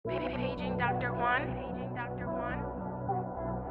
Paging Dr. Juan. Paging Dr. Juan.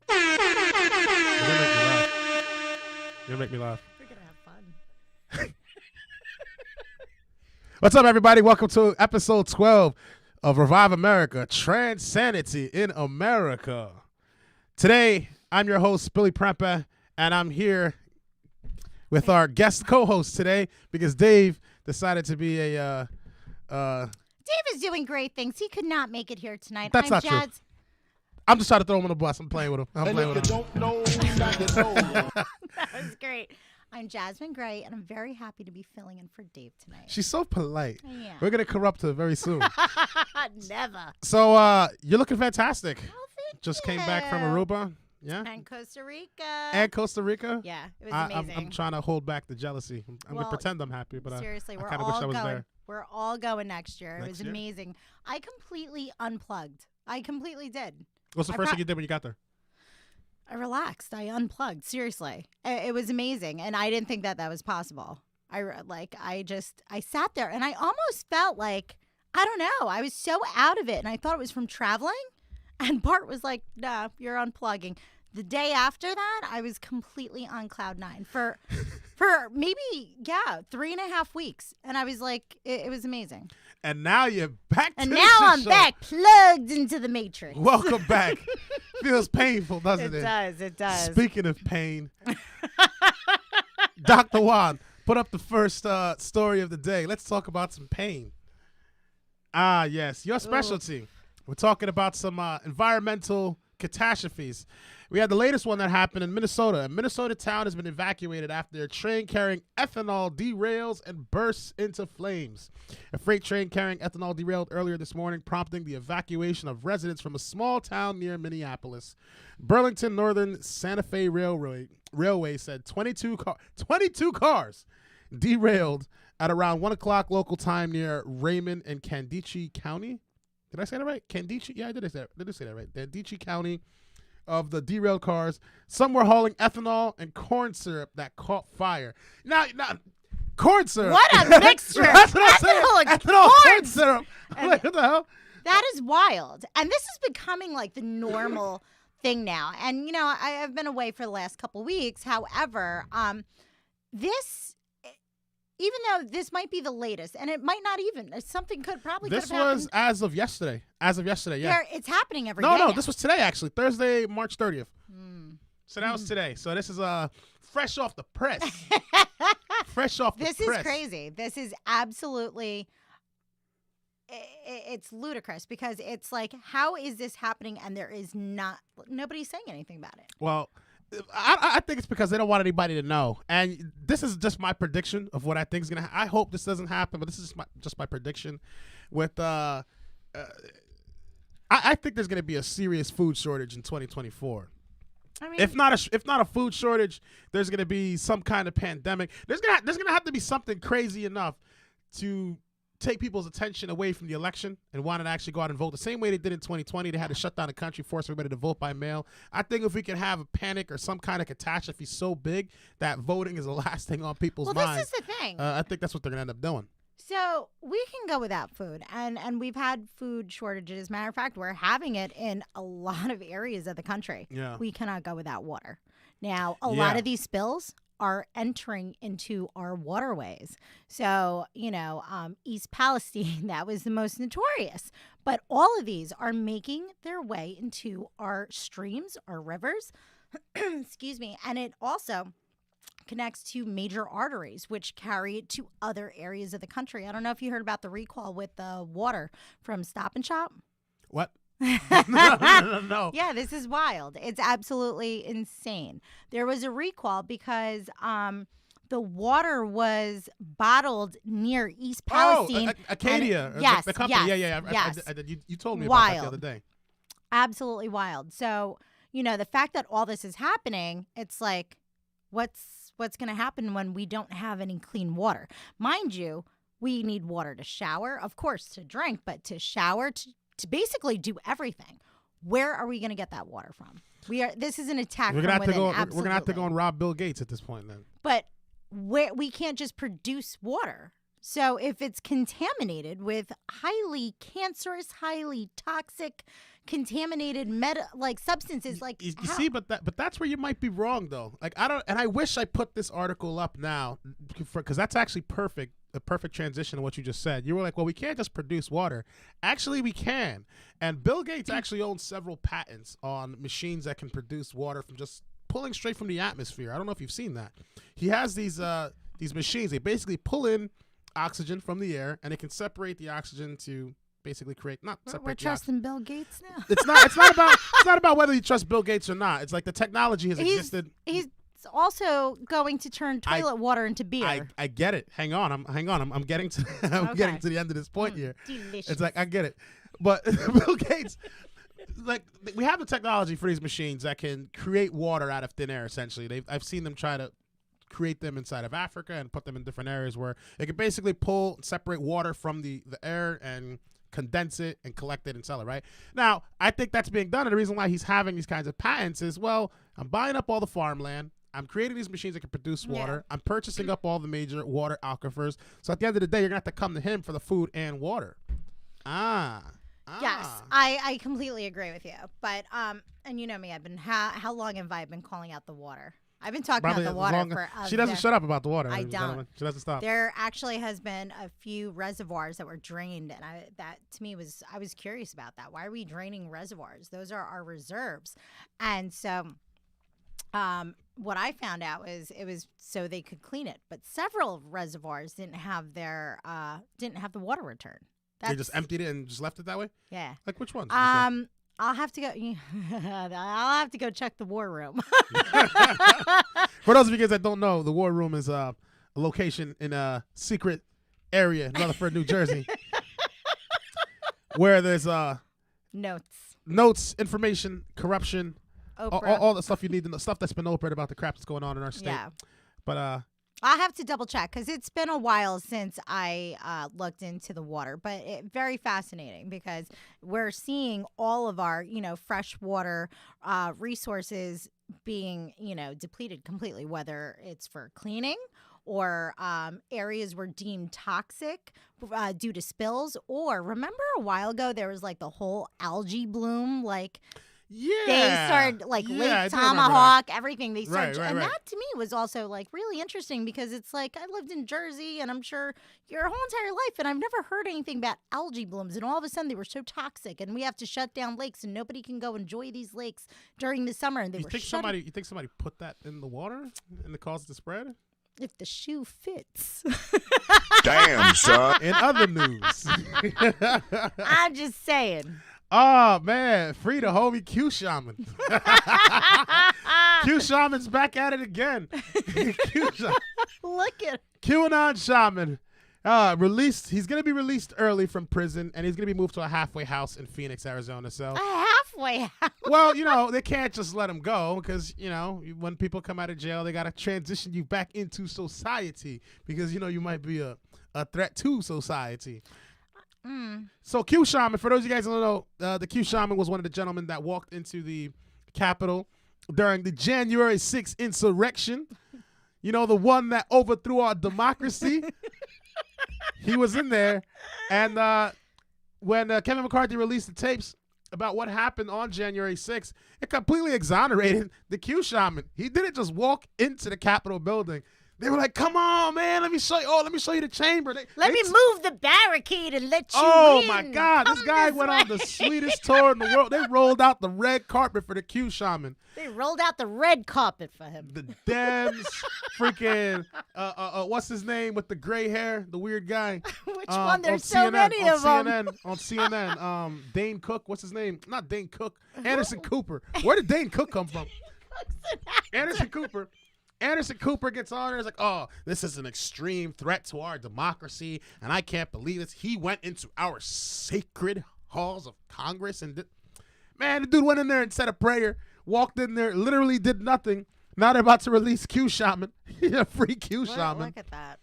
You're gonna make me laugh. You're gonna make me laugh. We're gonna have fun. What's up, everybody? Welcome to episode 12 of Revive America, TRANSanity in America. Today, I'm your host, Billy Prempa, and I'm here with our guest co-host today because Dave decided to be a Dave is doing great things. He could not make it here tonight. That's I'm not true. Jazz. I'm just trying to throw him on the bus. I'm playing with him. And if you don't know, now you know. That was great. I'm Jasmine Gray, and I'm very happy to be filling in for Dave tonight. She's so polite. Yeah. We're gonna corrupt her very soon. Never. So you're looking fantastic. Oh, thank Just you. came back from Aruba. Yeah. And Costa Rica. And Costa Rica. Yeah, it was I'm amazing. trying to hold back the jealousy. I'm Well, gonna pretend I'm happy, but Seriously, I we're kind of wish all I was going. there. We're all going next year. It Next was year? amazing. I completely unplugged. I completely did. What's the I first pro- thing you did when you got there? I relaxed. I unplugged. Seriously, it was amazing, and I didn't think that was possible. I sat there, and I almost felt like, I don't know, I was so out of it, and I thought it was from traveling. And Bart was like, "Nah, you're unplugging." The day after that, I was completely on cloud nine for maybe 3.5 weeks, and I was like, it was amazing. And now you're back. And to now the I'm show. back, plugged into the matrix. Welcome back. Feels painful, doesn't it? does. It does. Speaking of pain, Dr. Juan, put up the first story of the day. Let's talk about some pain. Ah, yes, your specialty. We're talking about some environmental catastrophes. We had the latest one that happened in Minnesota. A Minnesota town has been evacuated after a train carrying ethanol derails and bursts into flames. A freight train carrying ethanol derailed earlier this morning, prompting the evacuation of residents from a small town near Minneapolis. Burlington Northern Santa Fe Railway said 22 cars derailed at around 1 o'clock local time near Raymond and Candice County. Did I say that right? Candice? Yeah, I did say that right. Candice County. Of the derailed cars, some were hauling ethanol and corn syrup that caught fire. Now, corn syrup. What a mixture! That's what I'm saying. Ethanol, corn syrup. I'm like, what the hell? That is wild. And this is becoming like the normal thing now. And, you know, I've been away for the last couple weeks. However, this, even though this might be the latest, and it might not even, something could have happened. This was as of yesterday. Yeah. It's happening every day. No, now. this was today, actually. Thursday, March 30th. So that was today. So this is fresh off the press. Fresh off the press. This is crazy. This is absolutely, it's ludicrous because it's like, how is this happening? And there is nobody's saying anything about it. Well, I think it's because they don't want anybody to know. And this is just my prediction of what I think is going to happen. I hope this doesn't happen, but this is just my prediction. With I think there's going to be a serious food shortage in 2024. I mean, If not a food shortage, there's going to be some kind of pandemic. There's going to have to be something crazy enough to take people's attention away from the election and want to actually go out and vote the same way they did in 2020. They had to shut down the country, force everybody to vote by mail. I think if we can have a panic or some kind of catastrophe so big that voting is the last thing on people's minds. This is the thing. I think that's what they're going to end up doing. So we can go without food, and we've had food shortages. As a matter of fact, we're having it in a lot of areas of the country. Yeah. We cannot go without water. Now, a lot of these spills are entering into our waterways. So, you know, East Palestine, that was the most notorious. But all of these are making their way into our streams, our rivers, excuse me, and it also connects to major arteries, which carry it to other areas of the country. I don't know if you heard about the recall with the water from Stop and Shop. What? No. Yeah, this is wild. It's absolutely insane. There was a recall because the water was bottled near East Palestine. Oh, Acadia. Yes, the company. yes, Yeah. yes. You told me about that the other day. Absolutely wild. So, you know, the fact that all this is happening, it's like, what's going to happen when we don't have any clean water? Mind you, we need water to shower, of course, to drink, but to shower, to basically do everything. Where are we going to get that water from? This is an attack We're from gonna have within. to go. We're gonna have to go and rob Bill Gates at this point, then. But we can't just produce water. So if it's contaminated with highly cancerous, highly toxic, contaminated substances, like you see, but that's where you might be wrong, though. Like I wish I put this article up now because that's actually a perfect transition to what you just said. You were like, well, we can't just produce water. Actually, we can. And Bill Gates actually owns several patents on machines that can produce water from just pulling straight from the atmosphere. I don't know if you've seen that. He has these machines. They basically pull in oxygen from the air, and it can separate the oxygen to basically create we're trusting Bill Gates now. It's not about whether you trust Bill Gates or not. It's like the technology has existed. He's also going to turn toilet water into beer. I get it. Hang on. I'm getting to getting to the end of this point here. Delicious. It's like I get it, but Bill Gates, like we have the technology for these machines that can create water out of thin air. Essentially, I've seen them try to create them inside of Africa and put them in different areas where it can basically pull and separate water from the air and condense it and collect it and sell it. Right now, I think that's being done, and the reason why he's having these kinds of patents is, well, I'm buying up all the farmland. I'm creating these machines that can produce water. Yeah. I'm purchasing up all the major water aquifers. So at the end of the day, you're going to have to come to him for the food and water. Yes, I completely agree with you. But, and you know me, how long have I been calling out the water? I've been talking about the water for she doesn't shut up about the water. I don't. She doesn't stop. There actually has been a few reservoirs that were drained, and that to me I was curious about that. Why are we draining reservoirs? Those are our reserves. And so what I found out was it was so they could clean it, but several reservoirs didn't have the water return. They just emptied it and just left it that way? Yeah. Like which ones? I'll have to go. I'll have to go check the war room. For those of you guys that don't know, the War Room is a location in a secret area in Rutherford, New Jersey, where there's notes, information, corruption, all the stuff you need to know, stuff that's been opened about the crap that's going on in our state. Yeah. But I'll have to double check because it's been a while since I looked into the water, but very fascinating because we're seeing all of our, freshwater resources being, depleted completely, whether it's for cleaning or areas were deemed toxic due to spills. Or remember a while ago, there was like the whole algae bloom, they started Lake Tomahawk, everything. They started, and that to me was also really interesting because it's like I lived in Jersey, and I'm sure your whole entire life, and I've never heard anything about algae blooms. And all of a sudden, they were so toxic, and we have to shut down lakes, and nobody can go enjoy these lakes during the summer. And you think somebody put that in the water and it caused the spread? If the shoe fits. Damn, son. In other news, I'm just saying. Oh, man. Free the homie Q Shaman. Q Shaman's back at it again. Look at QAnon Shaman. Released. He's going to be released early from prison, and he's going to be moved to a halfway house in Phoenix, Arizona. So a halfway house. Well, they can't just let him go because, when people come out of jail, they got to transition you back into society because, you might be a threat to society. So Q Shaman, for those of you guys who don't know, the Q Shaman was one of the gentlemen that walked into the Capitol during the January 6th insurrection. The one that overthrew our democracy. He was in there. And when Kevin McCarthy released the tapes about what happened on January 6th, it completely exonerated the Q Shaman. He didn't just walk into the Capitol building. They were like, "Come on, man! Let me show you. Oh, let me show you the chamber. Let me move the barricade and let you in. Oh my God! This guy went on the sweetest tour in the world. They rolled out the red carpet for the Q Shaman. They rolled out the red carpet for him. The Dems, freaking, what's his name with the gray hair? The weird guy. Which one? There's so many of them. On CNN, Dane Cook. What's his name? Not Dane Cook. Anderson Cooper. Where did Dane Cook come from? Anderson Cooper. Anderson Cooper gets on there and is like, "Oh, this is an extreme threat to our democracy, and I can't believe this." He went into our sacred halls of Congress and man, the dude went in there and said a prayer, walked in there, literally did nothing. Now they're about to release Q Shaman. Free Q Shaman. Look at that.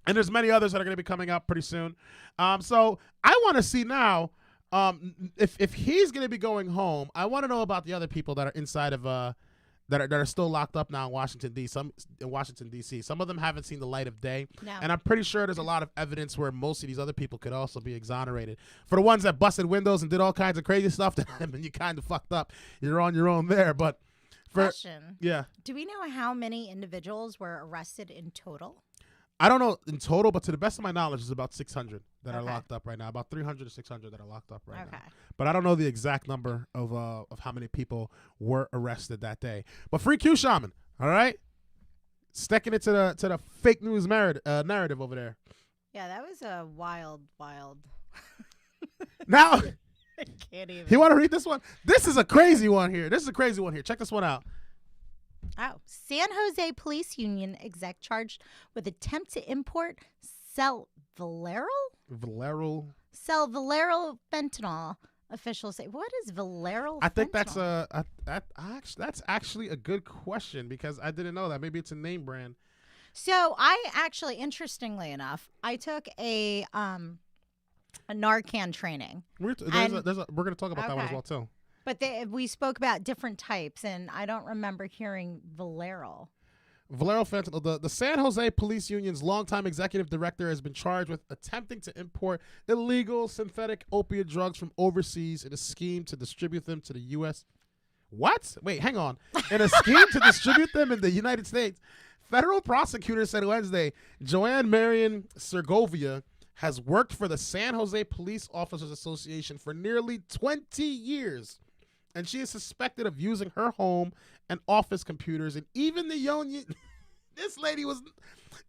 And there's many others that are going to be coming up pretty soon. So I want to see now if he's going to be going home. I want to know about the other people that are inside of that are still locked up now in Washington D.C. Some of them haven't seen the light of day. No. And I'm pretty sure there's a lot of evidence where most of these other people could also be exonerated. For the ones that busted windows and did all kinds of crazy stuff to them, and you kind of fucked up, you're on your own there. But Question. Yeah. Do we know how many individuals were arrested in total? I don't know in total, but to the best of my knowledge, there's about 600 that are locked up right now. About 300 to 600 that are locked up right now. But I don't know the exact number of how many people were arrested that day. But free Q Shaman, all right? Sticking it to the fake news narrative over there. Yeah, that was a wild. Now, I can't even. you want to read this one? This is a crazy one here. Check this one out. Oh, San Jose Police Union exec charged with attempt to import Valero fentanyl. Officials say, what is Valero fentanyl? I think that's actually a good question because I didn't know that. Maybe it's a name brand. So I actually, interestingly enough, I took a Narcan training. We're going to talk about that one as well too. But we spoke about different types, and I don't remember hearing Valero. Valero fentanyl. The San Jose Police Union's longtime executive director has been charged with attempting to import illegal synthetic opiate drugs from overseas in a scheme to distribute them to the U.S. What? Wait, hang on. In a scheme to distribute them in the United States, federal prosecutors said Wednesday Joanne Marion Segovia has worked for the San Jose Police Officers Association for nearly 20 years. And she is suspected of using her home and office computers, and even the union. This lady was,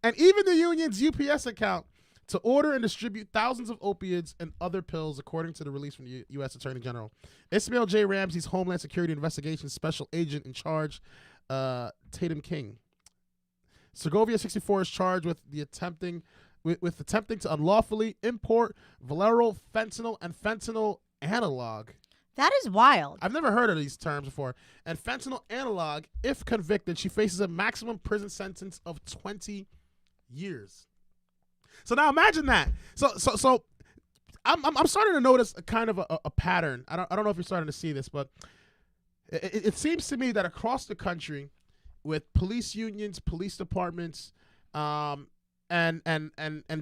and even the union's UPS account to order and distribute thousands of opiates and other pills, according to the release from the U.S. Attorney General. Ismail J. Ramsey's Homeland Security Investigations Special Agent in charge, Tatum King. Segovia 64 is charged with attempting to unlawfully import Valero fentanyl and fentanyl analog. That is wild. I've never heard of these terms before. And fentanyl analog, if convicted, she faces a maximum prison sentence of 20 years. So now imagine that. So I'm starting to notice a kind of a pattern. I don't know if you're starting to see this, but it seems to me that across the country, with police unions, police departments, and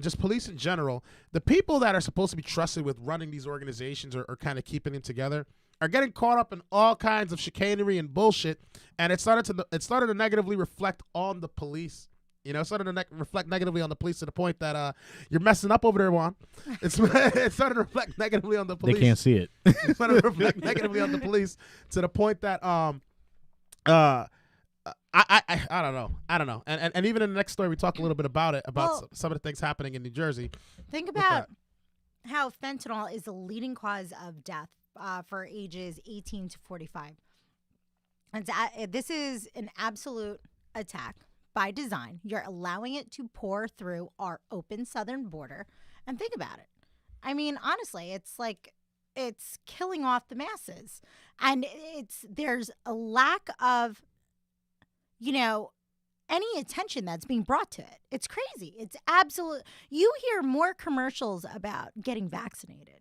just police in general, the people that are supposed to be trusted with running these organizations or kind of keeping them together are getting caught up in all kinds of chicanery and bullshit, and it started to negatively reflect on the police. You know, it started to reflect negatively on the police to the point that you're messing up over there, Juan. It started to reflect negatively on the police. They can't see it. It started to reflect negatively on the police to the point that I don't know. And even in the next story, we talk a little bit about it, about some of the things happening in New Jersey. Think about how fentanyl is the leading cause of death for ages 18 to 45. This is an absolute attack by design. You're allowing it to pour through our open southern border. And think about it. I mean, honestly, it's like it's killing off the masses. And there's a lack of, any attention that's being brought to it. It's crazy. It's absolute. You hear more commercials about getting vaccinated.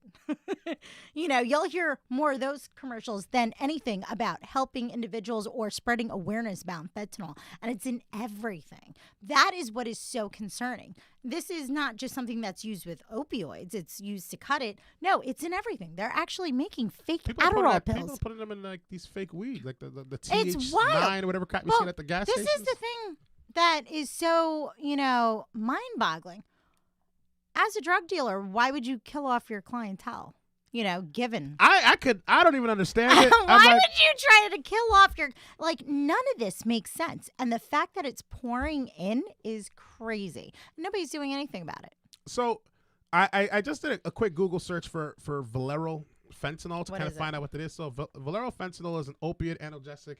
You'll hear more of those commercials than anything about helping individuals or spreading awareness about fentanyl. And it's in everything. That is what is so concerning. This is not just something that's used with opioids. It's used to cut it. No, it's in everything. They're actually making fake Adderall pills. People putting them in like these fake weed, like the It's TH9 or whatever crap you see at the gas stations. This is the thing that is so, mind-boggling. As a drug dealer, why would you kill off your clientele? Given. I don't even understand it. Why would you try to kill off none of this makes sense. And the fact that it's pouring in is crazy. Nobody's doing anything about it. So I just did a quick Google search for Valero fentanyl to kind of find out what it is. So Valero fentanyl is an opiate analgesic.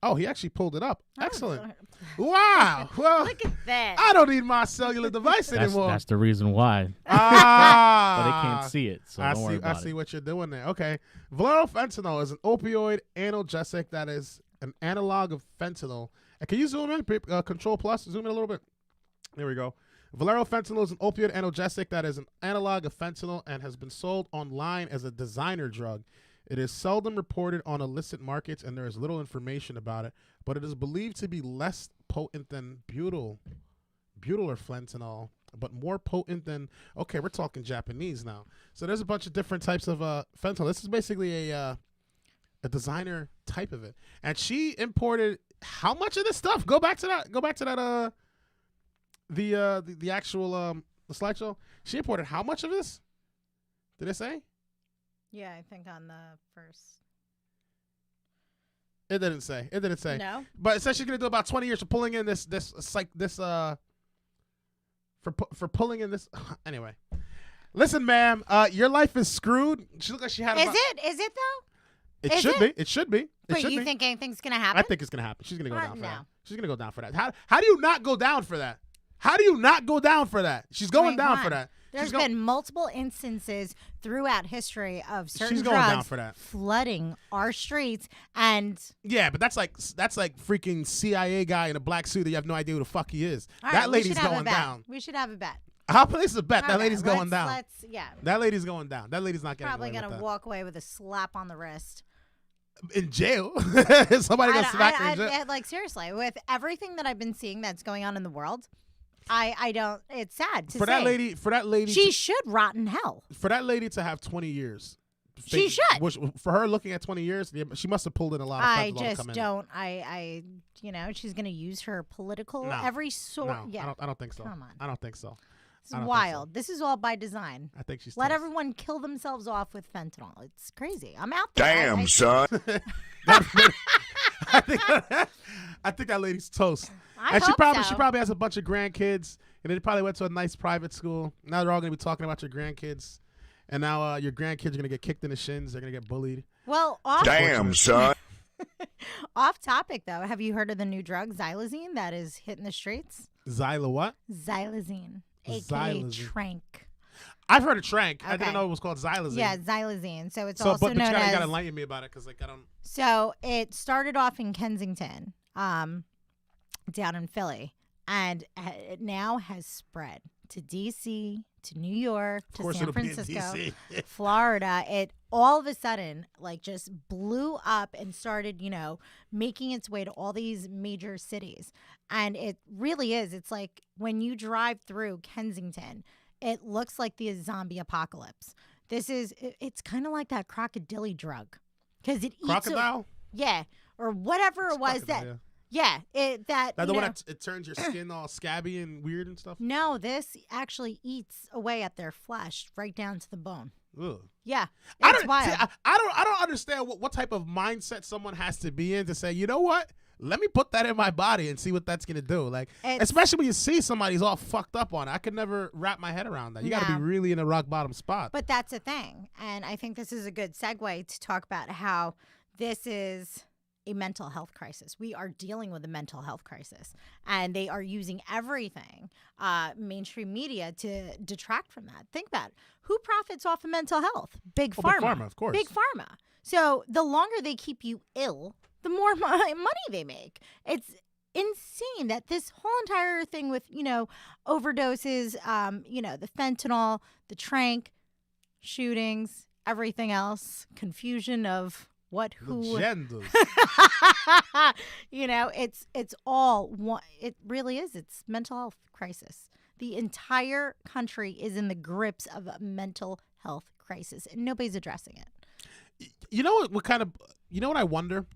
Oh, he actually pulled it up. Excellent. Wow. Well, look at that. I don't need my cellular device anymore. That's the reason why. But they can't see it, so don't worry about it. I see what you're doing there. Okay. Valero fentanyl is an opioid analgesic that is an analog of fentanyl. And can you zoom in? Control plus, zoom in a little bit. There we go. Valero fentanyl is an opioid analgesic that is an analog of fentanyl and has been sold online as a designer drug. It is seldom reported on illicit markets, and there is little information about it, but it is believed to be less potent than butyl or fentanyl, but more potent than, okay, we're talking Japanese now. So there's a bunch of different types of fentanyl. This is basically a designer type of it. And she imported how much of this stuff? Go back to that the actual the slideshow. She imported how much of this? Did it say? Yeah, I think on the first. It didn't say. No. But it says she's gonna do about 20 years for pulling in for pulling in this. Anyway, listen, ma'am. Your life is screwed. She looked like she had. Is it though? It should be. It should be. But you think anything's gonna happen? I think it's gonna happen. She's gonna go down for no. that. She's gonna go down for that. How do you not go down for that? How do you not go down for that? She's going down for that. There's been multiple instances throughout history of certain She's going drugs down for that. flooding our streets, and yeah, but that's like freaking CIA guy in a black suit that you have no idea who the fuck he is. All that right, lady's going down. We should have a bet. I'll place a bet. All That right, lady's going down. Yeah. That lady's going down. That lady's not getting Probably away with gonna that. walk away with a slap on the wrist. In jail. Somebody gonna smack her in jail. Like seriously, with everything that I've been seeing that's going on in the world, I don't. It's sad to say. For that lady, she should rot in hell. For that lady to have 20 years. She should. Which, for her looking at 20 years, she must have pulled in a lot of I fentanyl to just come don't. I she's gonna use her political every sort. No, yeah. I don't think so. Come on. I don't think so. It's wild. This is all by design. I think she's let toast. everyone kill themselves off with fentanyl. It's crazy. I'm out there. Damn, son. I think that lady's toast. I And hope she so. probably has a bunch of grandkids, and they probably went to a nice private school. Now they're all gonna be talking about your grandkids, and now your grandkids are gonna get kicked in the shins. They're gonna get bullied. Well, off, Damn, son. off topic though, have you heard of the new drug xylazine that is hitting the streets? Xyla what? Xylazine, aka Xylazine. Trank. I've heard of Trank. I Okay. didn't know it was called Xylazine. Yeah, xylazine. So it's So, also but known you as. gotta enlighten me about it because like I don't. So it started off in Kensington, down in Philly, and it now has spread to D.C., to New York, Of to course, San it'll be in Francisco, DC. Florida. It all of a sudden like just blew up and started, making its way to all these major cities. And it really is. It's like when you drive through Kensington, it looks like the zombie apocalypse. It's kind of like that crocodile drug because it eats Crocodile. yeah, or whatever it was Crocodile, that That the you one know- that it turns your skin all scabby and weird and stuff. no, this actually eats away at their flesh right down to the bone. Ugh. Yeah, I it's don't, wild. see, I don't understand what type of mindset someone has to be in to say, you know what? Let me put that in my body and see what that's gonna do. Like, It's- especially when you see somebody's all fucked up on it. I could never wrap my head around that. You got to No. be really in a rock bottom spot. But that's a thing. And I think this is a good segue to talk about how this is a mental health crisis. We are dealing with a mental health crisis. And they are using everything, mainstream media, to detract from that. Think about it. Who profits off of mental health? Big Oh, Pharma. Big Pharma, of course. Big Pharma. So the longer they keep you ill, the more money they make. It's insane that this whole entire thing with, overdoses, the fentanyl, the trank, shootings, everything else, confusion of what, who. Legendas. It's all one. It really is. It's mental health crisis. The entire country is in the grips of a mental health crisis, and nobody's addressing it. You know what kind of? You know what I wonder?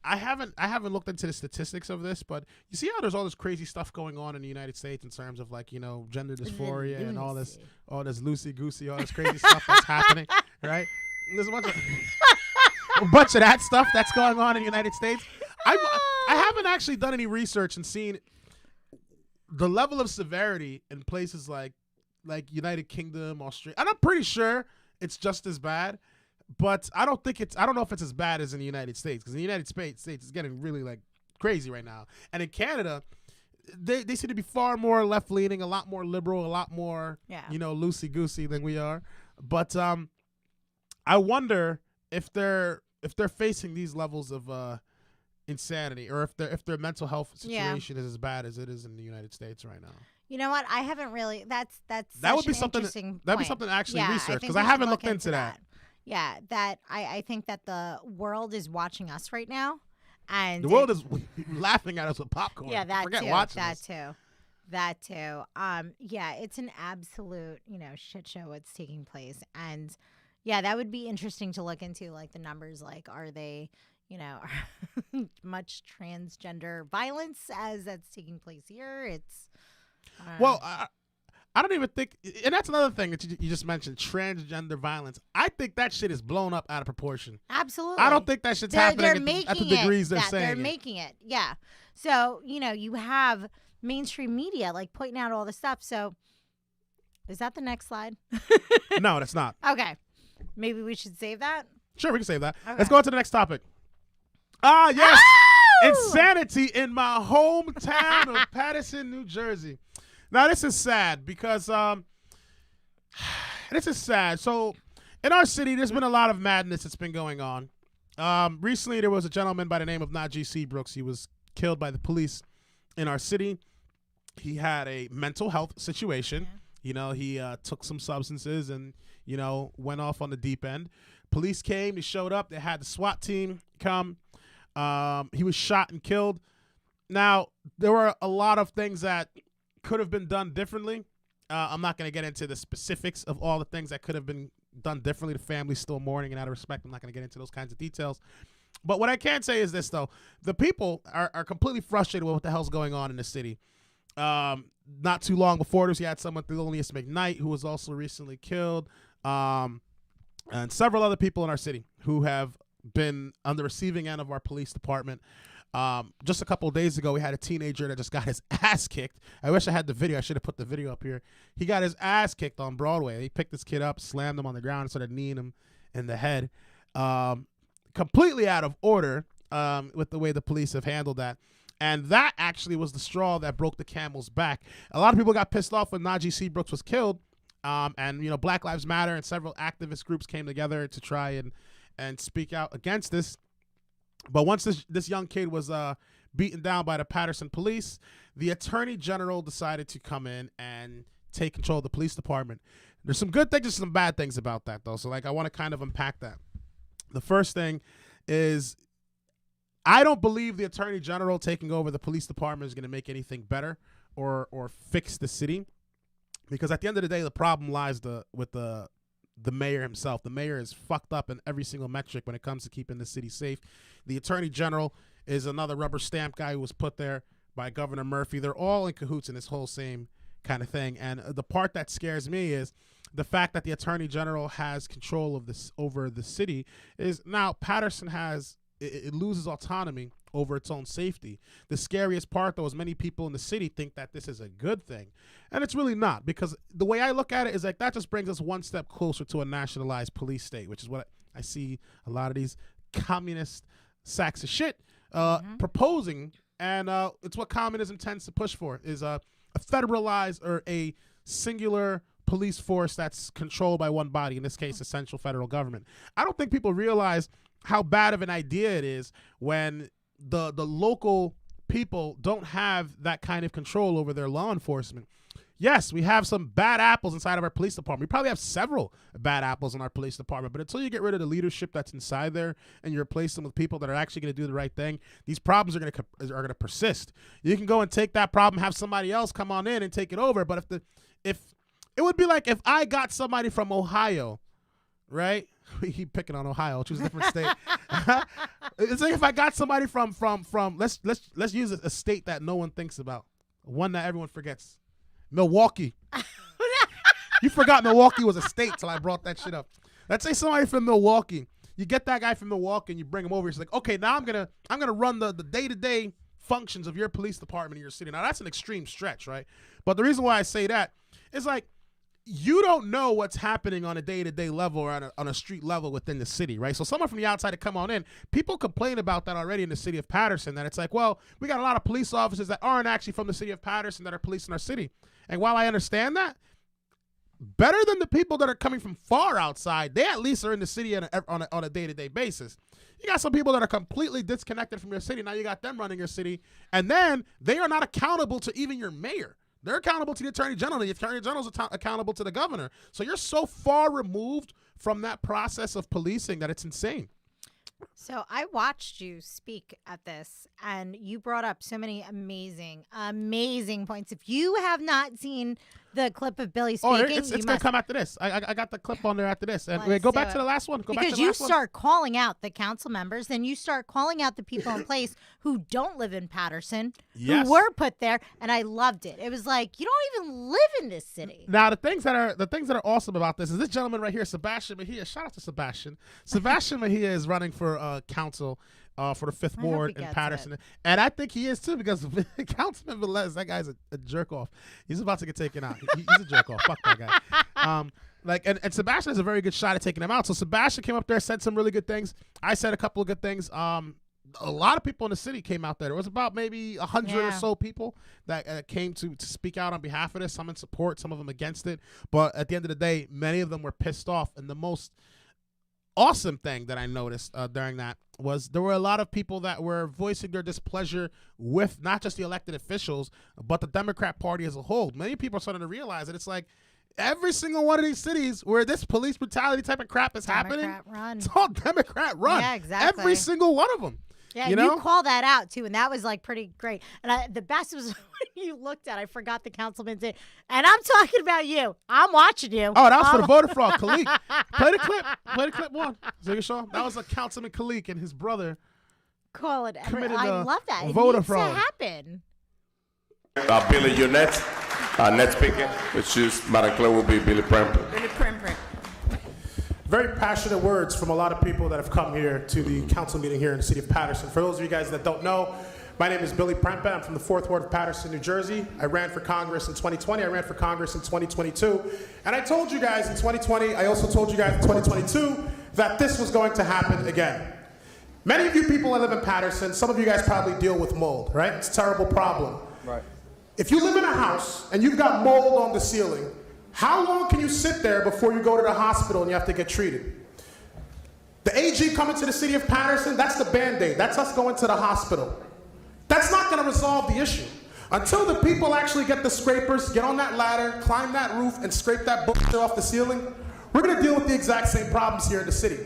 I haven't looked into the statistics of this, but you see how there's all this crazy stuff going on in the United States in terms of like gender dysphoria and all this loosey goosey, all this crazy stuff that's happening, right? And there's a bunch of that stuff that's going on in the United States. I haven't actually done any research and seen the level of severity in places like United Kingdom, Australia, and I'm pretty sure it's just as bad. But I don't know if it's as bad as in the United States, because in the United States it's getting really like crazy right now. And in Canada, they seem to be far more left leaning, a lot more liberal, a lot more loosey goosey than we are. But I wonder if they're facing these levels of insanity, or if their mental health situation is as bad as it is in the United States right now. You know what? I haven't really. That would be something. Interesting That'd be point. something to actually Yeah, research, think because we I should haven't look looked into that. Yeah, I think that the world is watching us right now, and The world is laughing at us with popcorn. yeah, that Forget too, watching that us. too, that too. Yeah, it's an absolute shit show what's taking place, and yeah, that would be interesting to look into. Like the numbers, like are they much transgender violence as that's taking place here? It's Well, I don't even think, and that's another thing that you just mentioned, transgender violence. I think that shit is blown up out of proportion. absolutely. I don't think that shit's They're happening at the degrees they're saying. They're it. making it, yeah. So you have mainstream media like pointing out all the stuff. So is that the next slide? No, that's not. Okay, maybe we should save that. Sure, we can save that. Okay. Let's go on to the next topic. Ah, yes. Oh! Insanity in my hometown of Paterson, New Jersey. Now, this is sad because this is sad. So, in our city, there's been a lot of madness that's been going on. Recently, there was a gentleman by the name of Najee Seabrooks. He was killed by the police in our city. He had a mental health situation. Yeah. He took some substances and, went off on the deep end. Police came. They showed up. They had the SWAT team come. He was shot and killed. Now, there were a lot of things that could have been done differently. I'm not going to get into the specifics of all the things that could have been done differently. The family's still mourning, and out of respect, I'm not going to get into those kinds of details. But what I can say is this, though. The people are completely frustrated with what the hell's going on in the city. Not too long before this, you had someone, Thelonious McKnight, who was also recently killed, and several other people in our city who have been on the receiving end of our police department. Just a couple of days ago, we had a teenager that just got his ass kicked. I wish I had the video. I should have put the video up here. He got his ass kicked on Broadway. He picked this kid up, slammed him on the ground, and started kneeing him in the head. Completely out of order with the way the police have handled that. And that actually was the straw that broke the camel's back. A lot of people got pissed off when Najee Seabrooks was killed. And, you know, Black Lives Matter and several activist groups came together to try and speak out against this. But once this young kid was beaten down by the Patterson police, the Attorney General decided to come in and take control of the police department. There's some good things and some bad things about that, though. So, like, I want to kind of unpack that. The first thing is I don't believe the Attorney General taking over the police department is going to make anything better or fix the city. Because at the end of the day, the problem lies with the mayor himself. The mayor is fucked up in every single metric when it comes to keeping the city safe. The Attorney General is another rubber stamp guy who was put there by Governor Murphy. They're all in cahoots in this whole same kind of thing. And the part that scares me is the fact that the Attorney General has control of this over the city. Is now Patterson has it loses autonomy over its own safety. The scariest part, though, is many people in the city think that this is a good thing. And it's really not, because the way I look at it is like that just brings us one step closer to a nationalized police state, which is what I see a lot of these communist sacks of shit proposing. And it's what communism tends to push for, is a federalized or a singular police force that's controlled by one body, in this case, the central federal government. I don't think people realize how bad of an idea it is when the local people don't have that kind of control over their law enforcement. Yes, we have some bad apples inside of our police department. We probably have several bad apples in our police department, but until you get rid of the leadership that's inside there and you replace them with people that are actually going to do the right thing, these problems are going to persist. You can go and take that problem, have somebody else come on in and take it over, but if it would be like if I got somebody from Ohio, right? We keep picking on Ohio, choose a different state. It's like if I got somebody from let's use a state that no one thinks about, one that everyone forgets, Milwaukee. You forgot Milwaukee was a state till I brought that shit up. Let's say somebody from Milwaukee. You get that guy from Milwaukee and you bring him over. He's like, okay, now I'm gonna run the day-to-day functions of your police department in your city. Now that's an extreme stretch, right? But the reason why I say that is like, you don't know what's happening on a day-to-day level or on a street level within the city, right? So someone from the outside to come on in, people complain about that already in the city of Patterson, that it's like, well, we got a lot of police officers that aren't actually from the city of Patterson that are policing our city. And while I understand that, better than the people that are coming from far outside, they at least are in the city on a day-to-day basis. You got some people that are completely disconnected from your city. Now you got them running your city, and then they are not accountable to even your mayor. They're accountable to the Attorney General. The Attorney General is accountable to the governor. So you're so far removed from that process of policing that it's insane. So I watched you speak at this, and you brought up so many amazing, amazing points. If you have not seen the clip of Billy speaking, it's going to come after this. I got the clip on there after this. And Let's go back do to it. the last one. Because you start calling out the council members, then you start calling out the people in place who don't live in Patterson, Yes. who were put there, and I loved it. It was like, you don't even live in this city. Now the things that are awesome about this is this gentleman right here, Sebastian Mejia. Shout out to Sebastian. Sebastian Mejia is running for council for the 5th I hope Ward he in gets Patterson, and I think he is too, because Councilman Velez, that guy's a jerk off. He's about to get taken out. He's a jerk off. Fuck that guy. And Sebastian has a very good shot at taking him out. So Sebastian came up there, said some really good things. I said a couple of good things. A lot of people in the city came out there. There was about maybe 100 or so people that came to speak out on behalf of this. Some in support, some of them against it. But at the end of the day, many of them were pissed off. And the most awesome thing that I noticed during that was there were a lot of people that were voicing their displeasure with not just the elected officials, but the Democrat Party as a whole. Many people are starting to realize that it's like every single one of these cities where this police brutality type of crap is happening, Run. it's all Democrat run. Yeah, exactly. Every single one of them. Yeah, you know? you call that out too, and that was like pretty great. And the best was when you looked at, I forgot the councilman's name, and I'm talking about you. I'm watching you. Oh, that was for the voter fraud, Khalik. Play the clip. Play the clip one. Ziggy Shaw. That was a Councilman Khalik and his brother. Call it. Committed I love that. It voter needs fraud. to happen. Billy, you're next. Next speaker, which is Madam Clerk, will be Billy Premper. Billy Premper. Very passionate words from a lot of people that have come here to the council meeting here in the city of Paterson. For those of you guys that don't know, my name is Billy Prempe. I'm from the 4th Ward of Paterson, New Jersey. I ran for Congress in 2020. I ran for Congress in 2022. And I told you guys in 2020, I also told you guys in 2022 that this was going to happen again. Many of you people that live in Paterson, some of you guys probably deal with mold, right? It's a terrible problem. Right. If you live in a house and you've got mold on the ceiling, how long can you sit there before you go to the hospital and you have to get treated? The AG coming to the city of Paterson, that's the Band-Aid. That's us going to the hospital. That's not going to resolve the issue. Until the people actually get the scrapers, get on that ladder, climb that roof, and scrape that bullshit off the ceiling, we're going to deal with the exact same problems here in the city.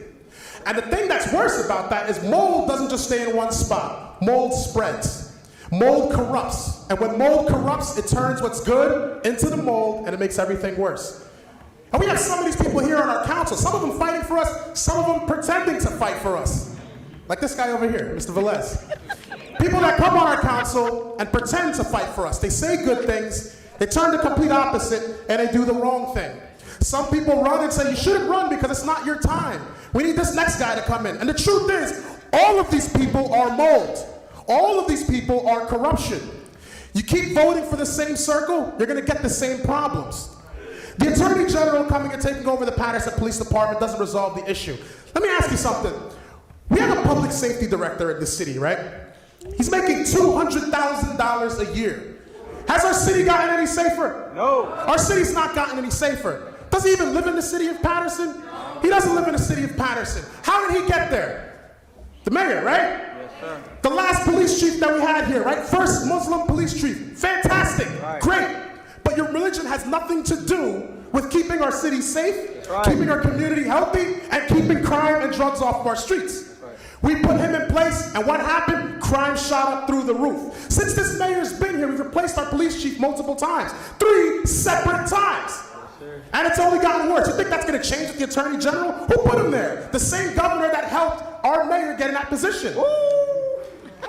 And the thing that's worse about that is mold doesn't just stay in one spot. Mold spreads. Mold corrupts. And when mold corrupts, it turns what's good into the mold, and it makes everything worse. And we have some of these people here on our council, some of them fighting for us, some of them pretending to fight for us. Like this guy over here, Mr. Velez. People that come on our council and pretend to fight for us. They say good things, they turn the complete opposite, and they do the wrong thing. Some people run and say, you shouldn't run because it's not your time. We need this next guy to come in. And the truth is, all of these people are mold. All of these people are corruption. You keep voting for the same circle, you're going to get the same problems. The Attorney General coming and taking over the Paterson Police Department doesn't resolve the issue. Let me ask you something. We have a public safety director in this city, right? He's making $200,000 a year. Has our city gotten any safer? No. Our city's not gotten any safer. Does he even live in the city of Paterson? He doesn't live in the city of Paterson. How did he get there? The mayor, right? Yes, sir. The last police chief that we had here, right? First Muslim police chief. Fantastic. Right. Great. But your religion has nothing to do with keeping our city safe, right, keeping our community healthy, and keeping crime and drugs off of our streets. Right. We put him in place, and what happened? Crime shot up through the roof. Since this mayor's been here, we've replaced our police chief multiple times. 3 separate times. And it's only gotten worse. You think that's going to change with the Attorney General? Who put him there? The same governor that helped our mayor get in that position.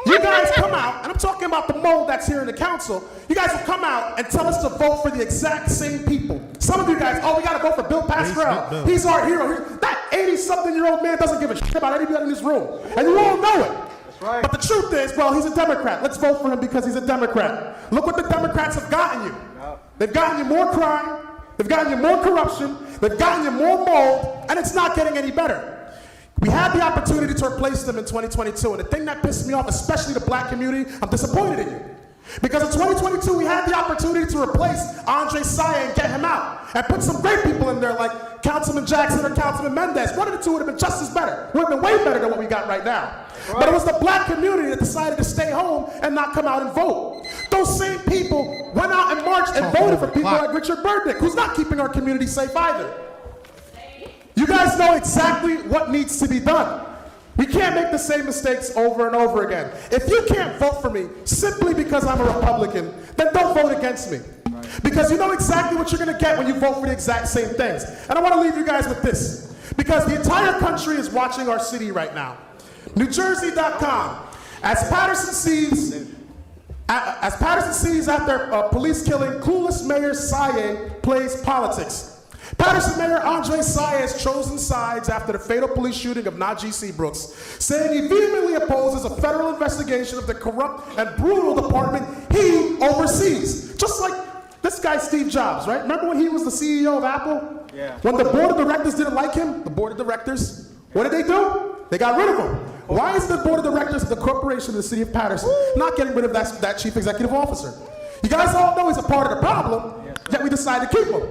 You guys come out, and I'm talking about the mold that's here in the council. You guys will come out and tell us to vote for the exact same people. Some of you guys, oh, we got to vote for Bill Pascrell. He's our hero. That 80-something-year-old man doesn't give a shit about anybody in this room. And you all know it. That's right. But the truth is, well, he's a Democrat. Let's vote for him because he's a Democrat. Look what the Democrats have gotten you. They've gotten you more crime. They've gotten you more corruption, they've gotten you more mold, and it's not getting any better. We had the opportunity to replace them in 2022, and the thing that pissed me off, especially the black community, I'm disappointed in you. Because in 2022, we had the opportunity to replace Andre Saya and get him out, and put some great people in there like Councilman Jackson or Councilman Mendez. One of the two would have been just as better, would have been way better than what we got right now. Right. But it was the black community that decided to stay home and not come out and vote. Those same people went out and marched and voted for people like Richard Burdick, who's not keeping our community safe either. You guys know exactly what needs to be done. We can't make the same mistakes over and over again. If you can't vote for me simply because I'm a Republican, then don't vote against me. Because you know exactly what you're going to get when you vote for the exact same things. And I want to leave you guys with this. Because the entire country is watching our city right now. NewJersey.com. As Paterson sees after police killing, clueless Mayor Saye plays politics. Patterson Mayor Andre Saye has chosen sides after the fatal police shooting of Najee Seabrooks, saying he vehemently opposes a federal investigation of the corrupt and brutal department he oversees. Just like this guy Steve Jobs, right? Remember when he was the CEO of Apple? Yeah. When the board of directors didn't like him, the board of directors, what did they do? They got rid of him. Why is the board of directors of the corporation of the city of Paterson not getting rid of that chief executive officer? You guys all know he's a part of the problem, yet we decided to keep him.